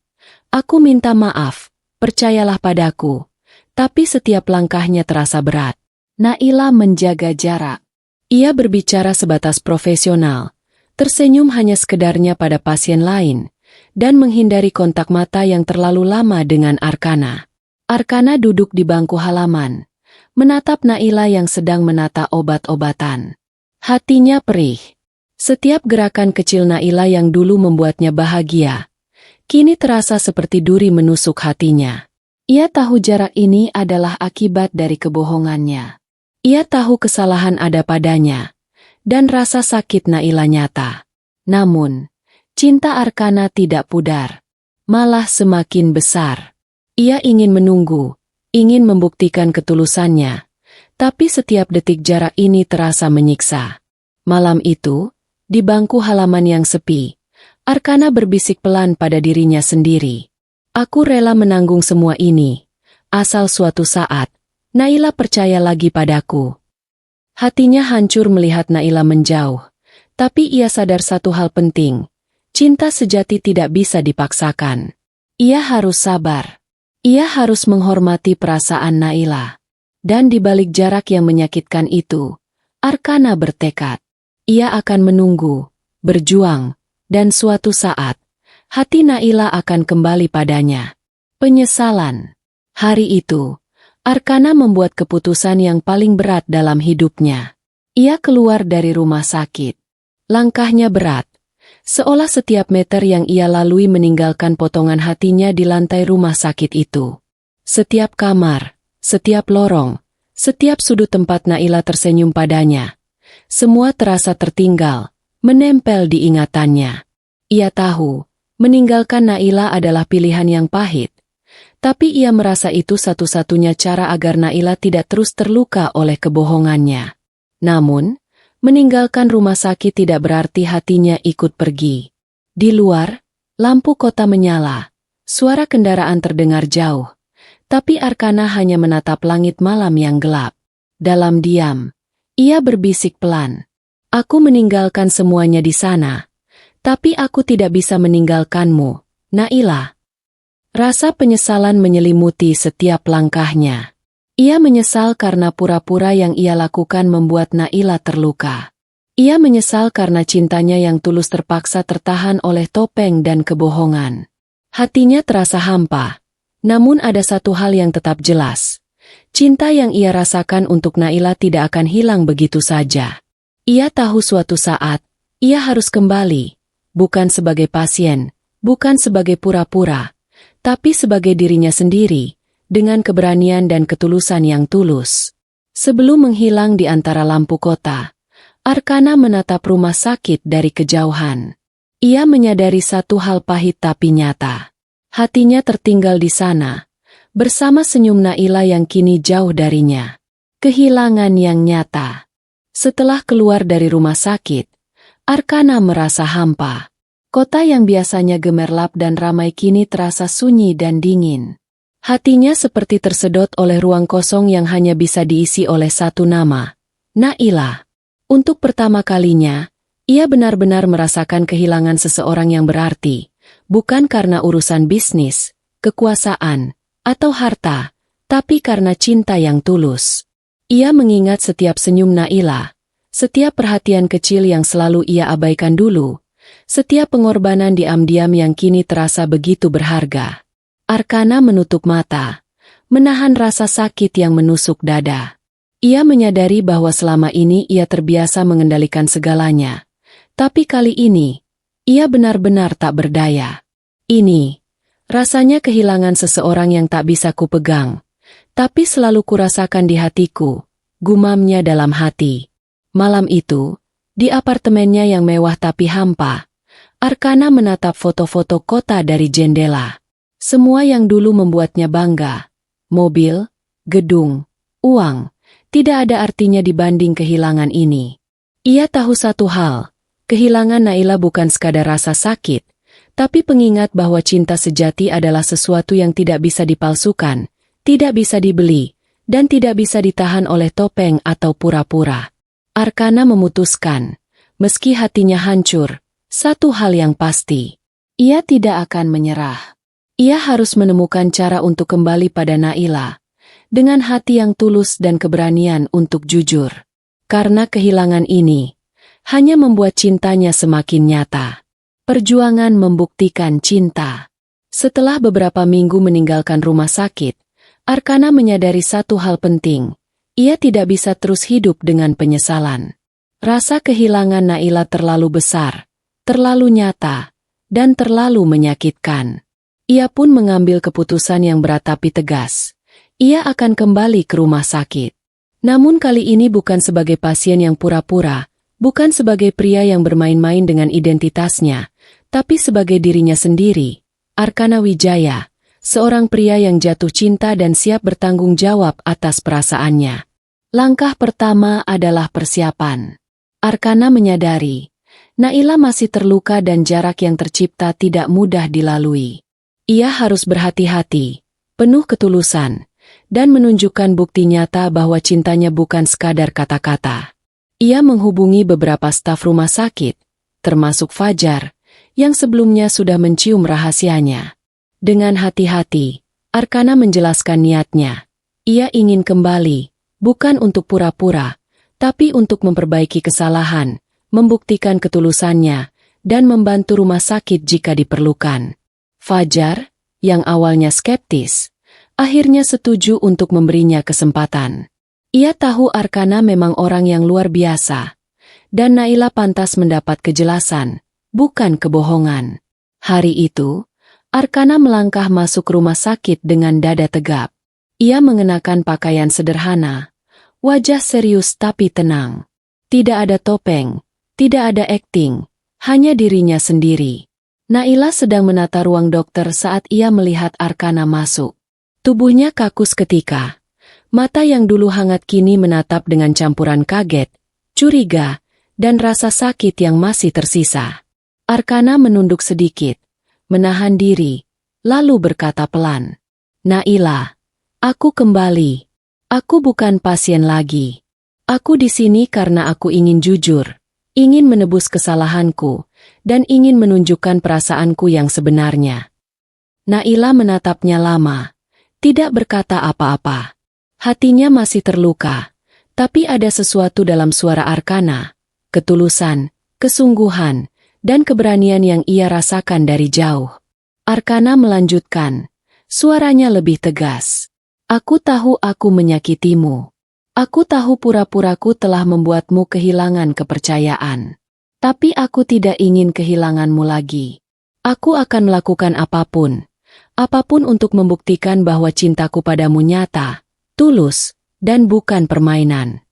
S1: "Aku minta maaf, percayalah padaku." Tapi setiap langkahnya terasa berat. Naila menjaga jarak. Ia berbicara sebatas profesional, tersenyum hanya sekedarnya pada pasien lain, dan menghindari kontak mata yang terlalu lama dengan Arkana. Arkana duduk di bangku halaman, menatap Naila yang sedang menata obat-obatan. Hatinya perih. Setiap gerakan kecil Naila yang dulu membuatnya bahagia, kini terasa seperti duri menusuk hatinya. Ia tahu jarak ini adalah akibat dari kebohongannya. Ia tahu kesalahan ada padanya, dan rasa sakit Naila nyata. Namun, cinta Arkana tidak pudar, malah semakin besar. Ia ingin menunggu, ingin membuktikan ketulusannya, tapi setiap detik jarak ini terasa menyiksa. Malam itu, di bangku halaman yang sepi, Arkana berbisik pelan pada dirinya sendiri. Aku rela menanggung semua ini, asal suatu saat, Naila percaya lagi padaku. Hatinya hancur melihat Naila menjauh, tapi ia sadar satu hal penting, cinta sejati tidak bisa dipaksakan. Ia harus sabar. Ia harus menghormati perasaan Naila. Dan di balik jarak yang menyakitkan itu, Arkana bertekad. Ia akan menunggu, berjuang, dan suatu saat, hati Naila akan kembali padanya. Penyesalan. Hari itu, Arkana membuat keputusan yang paling berat dalam hidupnya. Ia keluar dari rumah sakit. Langkahnya berat. Seolah setiap meter yang ia lalui meninggalkan potongan hatinya di lantai rumah sakit itu. Setiap kamar, setiap lorong, setiap sudut tempat Naila tersenyum padanya. Semua terasa tertinggal, menempel di ingatannya. Ia tahu, meninggalkan Naila adalah pilihan yang pahit. Tapi ia merasa itu satu-satunya cara agar Naila tidak terus terluka oleh kebohongannya. Namun, meninggalkan rumah sakit tidak berarti hatinya ikut pergi. Di luar, lampu kota menyala. Suara kendaraan terdengar jauh. Tapi Arkana hanya menatap langit malam yang gelap. Dalam diam, ia berbisik pelan. Aku meninggalkan semuanya di sana. Tapi aku tidak bisa meninggalkanmu, Naila. Rasa penyesalan menyelimuti setiap langkahnya. Ia menyesal karena pura-pura yang ia lakukan membuat Naila terluka. Ia menyesal karena cintanya yang tulus terpaksa tertahan oleh topeng dan kebohongan. Hatinya terasa hampa. Namun ada satu hal yang tetap jelas. Cinta yang ia rasakan untuk Naila tidak akan hilang begitu saja. Ia tahu suatu saat, ia harus kembali. Bukan sebagai pasien, bukan sebagai pura-pura, tapi sebagai dirinya sendiri, dengan keberanian dan ketulusan yang tulus. Sebelum menghilang di antara lampu kota, Arkana menatap rumah sakit dari kejauhan. Ia menyadari satu hal pahit tapi nyata. Hatinya tertinggal di sana, bersama senyum Naila yang kini jauh darinya. Kehilangan yang nyata. Setelah keluar dari rumah sakit, Arkana merasa hampa. Kota yang biasanya gemerlap dan ramai kini terasa sunyi dan dingin. Hatinya seperti tersedot oleh ruang kosong yang hanya bisa diisi oleh satu nama, Naila. Untuk pertama kalinya, ia benar-benar merasakan kehilangan seseorang yang berarti, bukan karena urusan bisnis, kekuasaan, atau harta, tapi karena cinta yang tulus. Ia mengingat setiap senyum Naila, setiap perhatian kecil yang selalu ia abaikan dulu, setiap pengorbanan diam-diam yang kini terasa begitu berharga. Arkana menutup mata, menahan rasa sakit yang menusuk dada. Ia menyadari bahwa selama ini ia terbiasa mengendalikan segalanya. Tapi kali ini, ia benar-benar tak berdaya. Ini, rasanya kehilangan seseorang yang tak bisa kupegang. Tapi selalu kurasakan di hatiku, gumamnya dalam hati. Malam itu, di apartemennya yang mewah tapi hampa, Arkana menatap foto-foto kota dari jendela. Semua yang dulu membuatnya bangga, mobil, gedung, uang, tidak ada artinya dibanding kehilangan ini. Ia tahu satu hal, kehilangan Naila bukan sekadar rasa sakit, tapi pengingat bahwa cinta sejati adalah sesuatu yang tidak bisa dipalsukan, tidak bisa dibeli, dan tidak bisa ditahan oleh topeng atau pura-pura. Arkana memutuskan, meski hatinya hancur, satu hal yang pasti, ia tidak akan menyerah. Ia harus menemukan cara untuk kembali pada Naila, dengan hati yang tulus dan keberanian untuk jujur. Karena kehilangan ini, hanya membuat cintanya semakin nyata. Perjuangan membuktikan cinta. Setelah beberapa minggu meninggalkan rumah sakit, Arkana menyadari satu hal penting. Ia tidak bisa terus hidup dengan penyesalan. Rasa kehilangan Naila terlalu besar, terlalu nyata, dan terlalu menyakitkan. Ia pun mengambil keputusan yang berat tapi tegas. Ia akan kembali ke rumah sakit. Namun kali ini bukan sebagai pasien yang pura-pura, bukan sebagai pria yang bermain-main dengan identitasnya, tapi sebagai dirinya sendiri, Arkana Wijaya. Seorang pria yang jatuh cinta dan siap bertanggung jawab atas perasaannya. Langkah pertama adalah persiapan. Arkana menyadari, Naila masih terluka dan jarak yang tercipta tidak mudah dilalui. Ia harus berhati-hati, penuh ketulusan, dan menunjukkan bukti nyata bahwa cintanya bukan sekadar kata-kata. Ia menghubungi beberapa staf rumah sakit, termasuk Fajar, yang sebelumnya sudah mencium rahasianya. Dengan hati-hati, Arkana menjelaskan niatnya. Ia ingin kembali, bukan untuk pura-pura, tapi untuk memperbaiki kesalahan, membuktikan ketulusannya, dan membantu rumah sakit jika diperlukan. Fajar, yang awalnya skeptis, akhirnya setuju untuk memberinya kesempatan. Ia tahu Arkana memang orang yang luar biasa, dan Naila pantas mendapat kejelasan, bukan kebohongan. Hari itu, Arkana melangkah masuk rumah sakit dengan dada tegap. Ia mengenakan pakaian sederhana, wajah serius tapi tenang. Tidak ada topeng, Tidak ada akting, hanya dirinya sendiri. Naila sedang menata ruang dokter saat ia melihat Arkana masuk. Tubuhnya kaku seketika. Mata yang dulu hangat kini menatap dengan campuran kaget, curiga, dan rasa sakit yang masih tersisa. Arkana menunduk sedikit, menahan diri, lalu berkata pelan, "Naila, aku kembali. Aku bukan pasien lagi. Aku di sini karena aku ingin jujur, ingin menebus kesalahanku, dan ingin menunjukkan perasaanku yang sebenarnya." Naila menatapnya lama, tidak berkata apa-apa. Hatinya masih terluka, tapi ada sesuatu dalam suara Arkana, ketulusan, kesungguhan, dan keberanian yang ia rasakan dari jauh. Arkana melanjutkan, suaranya lebih tegas. "Aku tahu aku menyakitimu. Aku tahu pura-puraku telah membuatmu kehilangan kepercayaan. Tapi aku tidak ingin kehilanganmu lagi. Aku akan melakukan apapun untuk membuktikan bahwa cintaku padamu nyata, tulus, dan bukan permainan."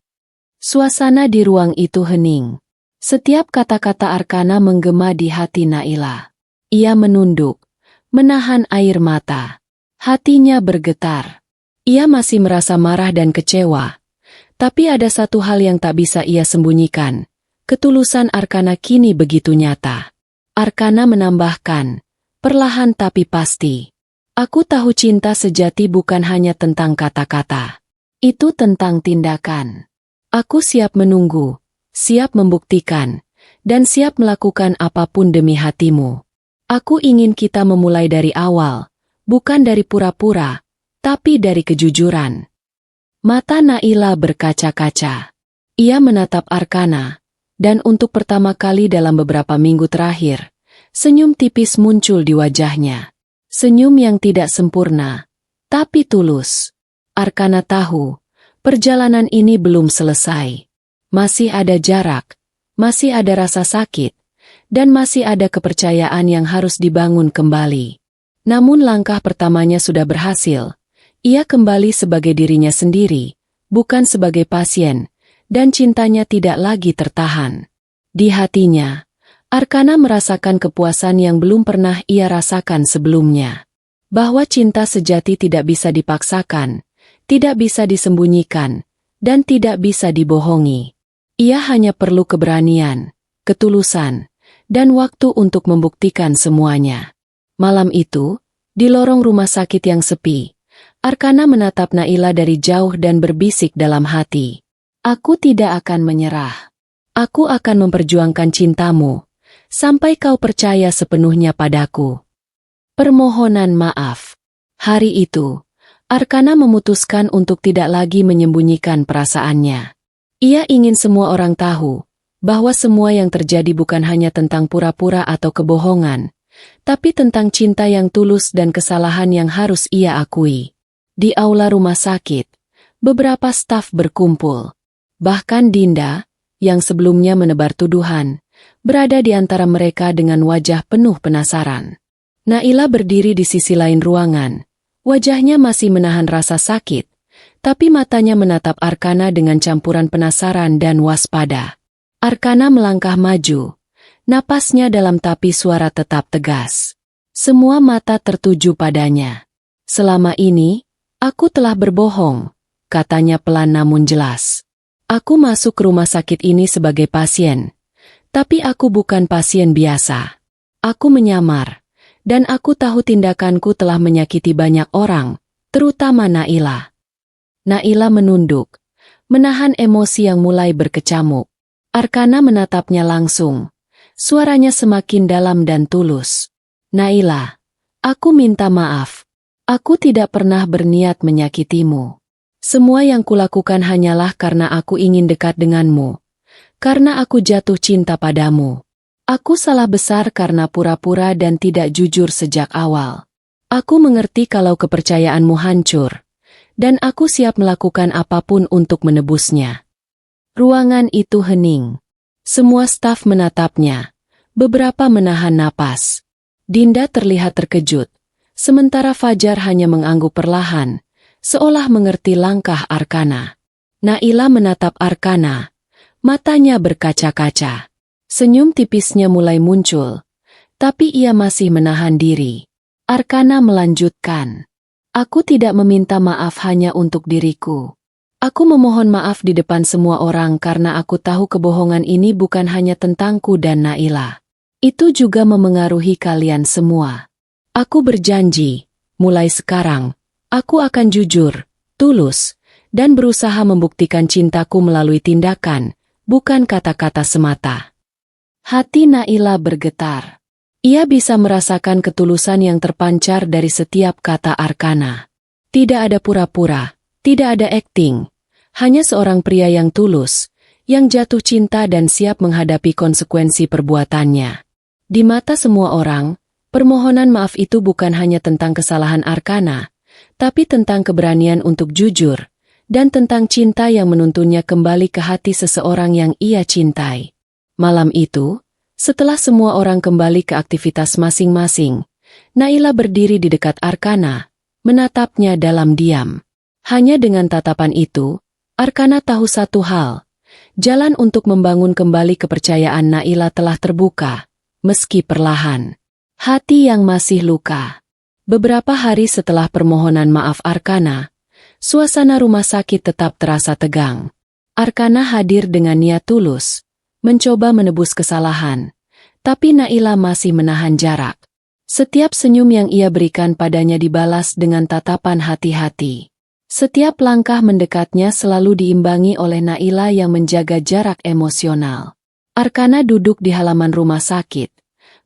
S1: Suasana di ruang itu hening. Setiap kata-kata Arkana menggema di hati Naila. Ia menunduk, menahan air mata. Hatinya bergetar. Ia masih merasa marah dan kecewa. Tapi ada satu hal yang tak bisa ia sembunyikan. Ketulusan Arkana kini begitu nyata. Arkana menambahkan, perlahan tapi pasti. "Aku tahu cinta sejati bukan hanya tentang kata-kata. Itu tentang tindakan. Aku siap menunggu, siap membuktikan, dan siap melakukan apapun demi hatimu. Aku ingin kita memulai dari awal, bukan dari pura-pura, tapi dari kejujuran." Mata Naila berkaca-kaca. Ia menatap Arkana, dan untuk pertama kali dalam beberapa minggu terakhir, senyum tipis muncul di wajahnya. Senyum yang tidak sempurna, tapi tulus. Arkana tahu, perjalanan ini belum selesai. Masih ada jarak, masih ada rasa sakit, dan masih ada kepercayaan yang harus dibangun kembali. Namun langkah pertamanya sudah berhasil. Ia kembali sebagai dirinya sendiri, bukan sebagai pasien, dan cintanya tidak lagi tertahan. Di hatinya, Arkana merasakan kepuasan yang belum pernah ia rasakan sebelumnya. Bahwa cinta sejati tidak bisa dipaksakan, tidak bisa disembunyikan, dan tidak bisa dibohongi. Ia hanya perlu keberanian, ketulusan, dan waktu untuk membuktikan semuanya. Malam itu, di lorong rumah sakit yang sepi, Arkana menatap Naila dari jauh dan berbisik dalam hati. "Aku tidak akan menyerah. Aku akan memperjuangkan cintamu, sampai kau percaya sepenuhnya padaku." Permohonan maaf. Hari itu, Arkana memutuskan untuk tidak lagi menyembunyikan perasaannya. Ia ingin semua orang tahu, bahwa semua yang terjadi bukan hanya tentang pura-pura atau kebohongan, tapi tentang cinta yang tulus dan kesalahan yang harus ia akui. Di aula rumah sakit, beberapa staf berkumpul. Bahkan Dinda, yang sebelumnya menebar tuduhan, berada di antara mereka dengan wajah penuh penasaran. Naila berdiri di sisi lain ruangan. Wajahnya masih menahan rasa sakit, tapi matanya menatap Arkana dengan campuran penasaran dan waspada. Arkana melangkah maju, napasnya dalam tapi suara tetap tegas. Semua mata tertuju padanya. "Selama ini, aku telah berbohong," katanya pelan namun jelas. "Aku masuk ke rumah sakit ini sebagai pasien. Tapi aku bukan pasien biasa. Aku menyamar. Dan aku tahu tindakanku telah menyakiti banyak orang, terutama Naila." Naila menunduk, menahan emosi yang mulai berkecamuk. Arkana menatapnya langsung. Suaranya semakin dalam dan tulus. "Naila, aku minta maaf. Aku tidak pernah berniat menyakitimu. Semua yang kulakukan hanyalah karena aku ingin dekat denganmu. Karena aku jatuh cinta padamu. Aku salah besar karena pura-pura dan tidak jujur sejak awal. Aku mengerti kalau kepercayaanmu hancur. Dan aku siap melakukan apapun untuk menebusnya." Ruangan itu hening. Semua staf menatapnya. Beberapa menahan napas. Dinda terlihat terkejut. Sementara Fajar hanya mengangguk perlahan, seolah mengerti langkah Arkana. Naila menatap Arkana. Matanya berkaca-kaca. Senyum tipisnya mulai muncul, tapi ia masih menahan diri. Arkana melanjutkan. Aku tidak meminta maaf hanya untuk diriku. Aku memohon maaf di depan semua orang karena aku tahu kebohongan ini bukan hanya tentangku dan Naila. Itu juga memengaruhi kalian semua. Aku berjanji, mulai sekarang, aku akan jujur, tulus, dan berusaha membuktikan cintaku melalui tindakan, bukan kata-kata semata. Hati Naila bergetar. Ia bisa merasakan ketulusan yang terpancar dari setiap kata Arkana. Tidak ada pura-pura, tidak ada akting. Hanya seorang pria yang tulus, yang jatuh cinta dan siap menghadapi konsekuensi perbuatannya. Di mata semua orang, permohonan maaf itu bukan hanya tentang kesalahan Arkana, tapi tentang keberanian untuk jujur, dan tentang cinta yang menuntunnya kembali ke hati seseorang yang ia cintai. Malam itu, setelah semua orang kembali ke aktivitas masing-masing, Naila berdiri di dekat Arkana, menatapnya dalam diam. Hanya dengan tatapan itu, Arkana tahu satu hal, jalan untuk membangun kembali kepercayaan Naila telah terbuka, meski perlahan. Hati yang masih luka. Beberapa hari setelah permohonan maaf Arkana, suasana rumah sakit tetap terasa tegang. Arkana hadir dengan niat tulus, mencoba menebus kesalahan, tapi Naila masih menahan jarak. Setiap senyum yang ia berikan padanya dibalas dengan tatapan hati-hati. Setiap langkah mendekatnya selalu diimbangi oleh Naila yang menjaga jarak emosional. Arkana duduk di halaman rumah sakit,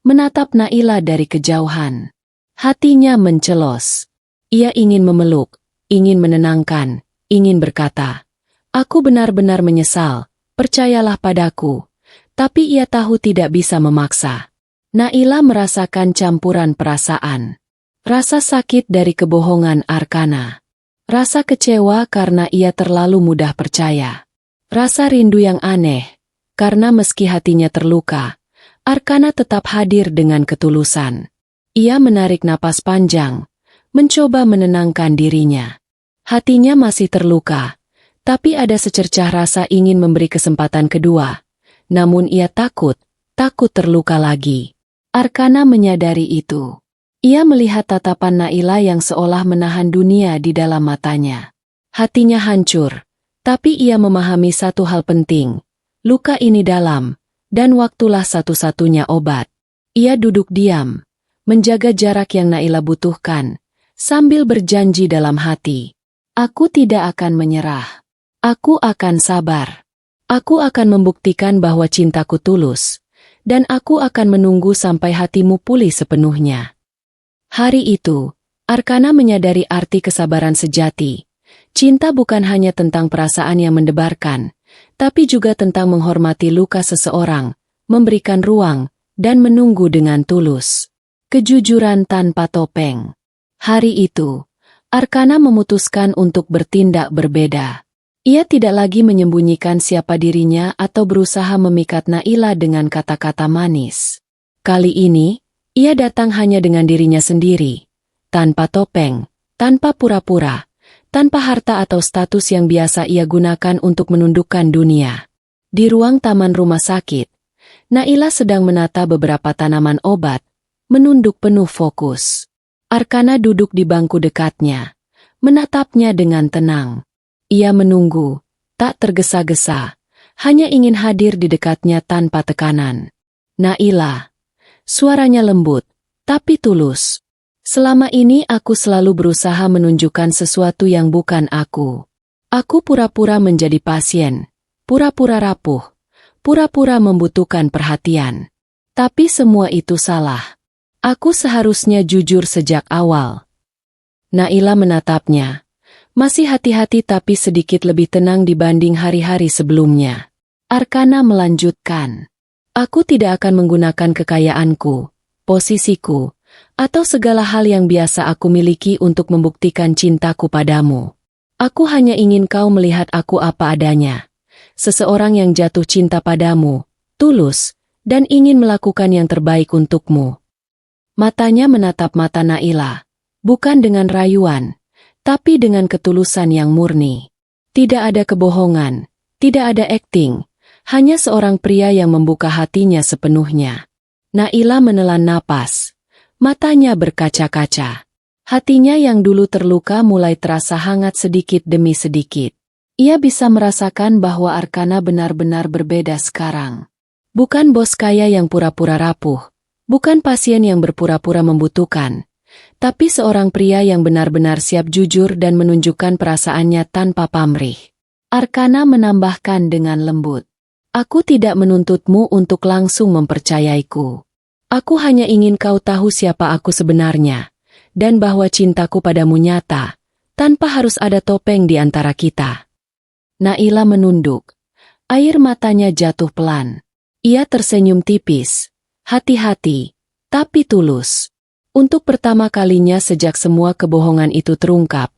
S1: menatap Naila dari kejauhan. Hatinya mencelos. Ia ingin memeluk, ingin menenangkan, ingin berkata, "Aku benar-benar menyesal, percayalah padaku." Tapi ia tahu tidak bisa memaksa. Naila merasakan campuran perasaan. Rasa sakit dari kebohongan Arkana. Rasa kecewa karena ia terlalu mudah percaya. Rasa rindu yang aneh, karena meski hatinya terluka, Arkana tetap hadir dengan ketulusan. Ia menarik napas panjang, mencoba menenangkan dirinya. Hatinya masih terluka, tapi ada secercah rasa ingin memberi kesempatan kedua. Namun ia takut terluka lagi. Arkana menyadari itu. Ia melihat tatapan Naila yang seolah menahan dunia di dalam matanya. Hatinya hancur, tapi ia memahami satu hal penting. Luka ini dalam, dan waktulah satu-satunya obat. Ia duduk diam, menjaga jarak yang Naila butuhkan, sambil berjanji dalam hati. Aku tidak akan menyerah. Aku akan sabar. Aku akan membuktikan bahwa cintaku tulus, dan aku akan menunggu sampai hatimu pulih sepenuhnya. Hari itu, Arkana menyadari arti kesabaran sejati. Cinta bukan hanya tentang perasaan yang mendebarkan, tapi juga tentang menghormati luka seseorang, memberikan ruang, dan menunggu dengan tulus. Kejujuran tanpa topeng. Hari itu, Arkana memutuskan untuk bertindak berbeda. Ia tidak lagi menyembunyikan siapa dirinya atau berusaha memikat Naila dengan kata-kata manis. Kali ini, ia datang hanya dengan dirinya sendiri. Tanpa topeng, tanpa pura-pura, tanpa harta atau status yang biasa ia gunakan untuk menundukkan dunia. Di ruang taman rumah sakit, Naila sedang menata beberapa tanaman obat, menunduk penuh fokus. Arkana duduk di bangku dekatnya, menatapnya dengan tenang. Ia menunggu, tak tergesa-gesa, hanya ingin hadir di dekatnya tanpa tekanan. Naila. Suaranya lembut, tapi tulus. Selama ini aku selalu berusaha menunjukkan sesuatu yang bukan aku. Aku pura-pura menjadi pasien, pura-pura rapuh, pura-pura membutuhkan perhatian. Tapi semua itu salah. Aku seharusnya jujur sejak awal. Naila menatapnya. Masih hati-hati tapi sedikit lebih tenang dibanding hari-hari sebelumnya. Arkana melanjutkan. Aku tidak akan menggunakan kekayaanku, posisiku, atau segala hal yang biasa aku miliki untuk membuktikan cintaku padamu. Aku hanya ingin kau melihat aku apa adanya. Seseorang yang jatuh cinta padamu, tulus, dan ingin melakukan yang terbaik untukmu. Matanya menatap mata Naila, bukan dengan rayuan, tapi dengan ketulusan yang murni. Tidak ada kebohongan, tidak ada akting, Hanya seorang pria yang membuka hatinya sepenuhnya. Naila menelan napas. Matanya berkaca-kaca. Hatinya yang dulu terluka mulai terasa hangat sedikit demi sedikit. Ia bisa merasakan bahwa Arkana benar-benar berbeda sekarang. Bukan bos kaya yang pura-pura rapuh. Bukan pasien yang berpura-pura membutuhkan. Tapi seorang pria yang benar-benar siap jujur dan menunjukkan perasaannya tanpa pamrih. Arkana menambahkan dengan lembut. Aku tidak menuntutmu untuk langsung mempercayaiku. Aku hanya ingin kau tahu siapa aku sebenarnya, dan bahwa cintaku padamu nyata, tanpa harus ada topeng di antara kita. Naila menunduk. Air matanya jatuh pelan. Ia tersenyum tipis. Hati-hati, tapi tulus. Untuk pertama kalinya sejak semua kebohongan itu terungkap,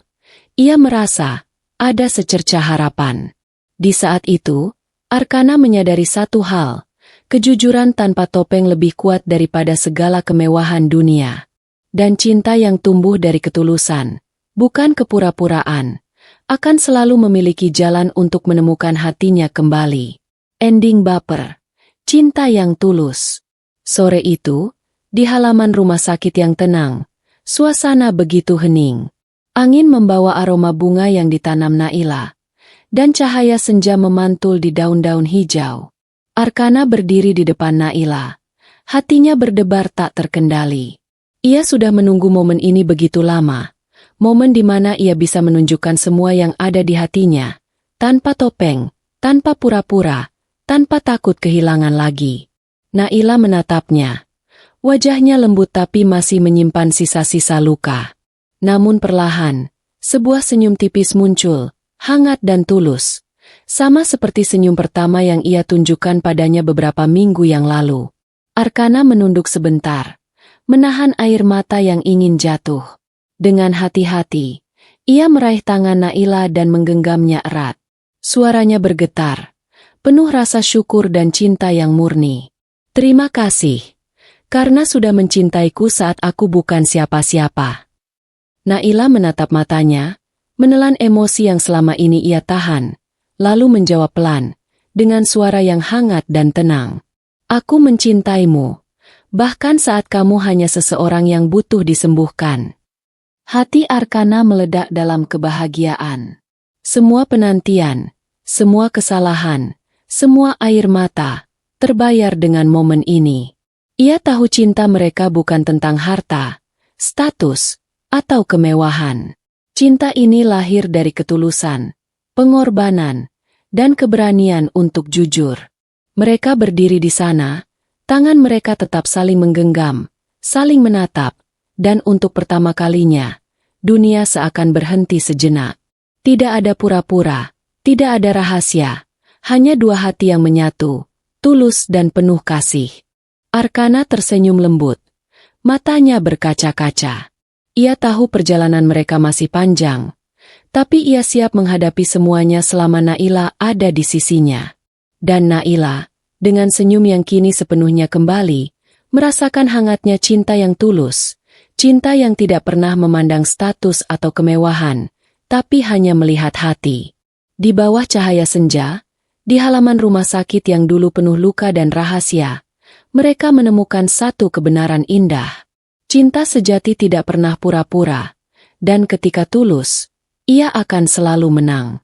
S1: ia merasa ada secercah harapan. Di saat itu, Arkana menyadari satu hal, kejujuran tanpa topeng lebih kuat daripada segala kemewahan dunia. Dan cinta yang tumbuh dari ketulusan, bukan kepura-puraan, akan selalu memiliki jalan untuk menemukan hatinya kembali. Ending baper. Cinta yang tulus. Sore itu, di halaman rumah sakit yang tenang, suasana begitu hening. Angin membawa aroma bunga yang ditanam Naila. Dan cahaya senja memantul di daun-daun hijau. Arkana berdiri di depan Naila. Hatinya berdebar tak terkendali. Ia sudah menunggu momen ini begitu lama. Momen di mana ia bisa menunjukkan semua yang ada di hatinya. Tanpa topeng, tanpa pura-pura, tanpa takut kehilangan lagi. Naila menatapnya. Wajahnya lembut tapi masih menyimpan sisa-sisa luka. Namun perlahan, sebuah senyum tipis muncul. Hangat dan tulus, sama seperti senyum pertama yang ia tunjukkan padanya beberapa minggu yang lalu. Arkana menunduk sebentar, menahan air mata yang ingin jatuh. Dengan hati-hati, ia meraih tangan Naila dan menggenggamnya erat. Suaranya bergetar, penuh rasa syukur dan cinta yang murni. Terima kasih, karena sudah mencintaiku saat aku bukan siapa-siapa. Naila menatap matanya, menelan emosi yang selama ini ia tahan, lalu menjawab pelan, dengan suara yang hangat dan tenang. Aku mencintaimu, bahkan saat kamu hanya seseorang yang butuh disembuhkan. Hati Arkana meledak dalam kebahagiaan. Semua penantian, semua kesalahan, semua air mata, terbayar dengan momen ini. Ia tahu cinta mereka bukan tentang harta, status, atau kemewahan. Cinta ini lahir dari ketulusan, pengorbanan, dan keberanian untuk jujur. Mereka berdiri di sana, tangan mereka tetap saling menggenggam, saling menatap, dan untuk pertama kalinya, dunia seakan berhenti sejenak. Tidak ada pura-pura, tidak ada rahasia, hanya dua hati yang menyatu, tulus dan penuh kasih. Arkana tersenyum lembut, matanya berkaca-kaca. Ia tahu perjalanan mereka masih panjang, tapi ia siap menghadapi semuanya selama Naila ada di sisinya. Dan Naila, dengan senyum yang kini sepenuhnya kembali, merasakan hangatnya cinta yang tulus, cinta yang tidak pernah memandang status atau kemewahan, tapi hanya melihat hati. Di bawah cahaya senja, di halaman rumah sakit yang dulu penuh luka dan rahasia, mereka menemukan satu kebenaran indah. Cinta sejati tidak pernah pura-pura, dan ketika tulus, ia akan selalu menang.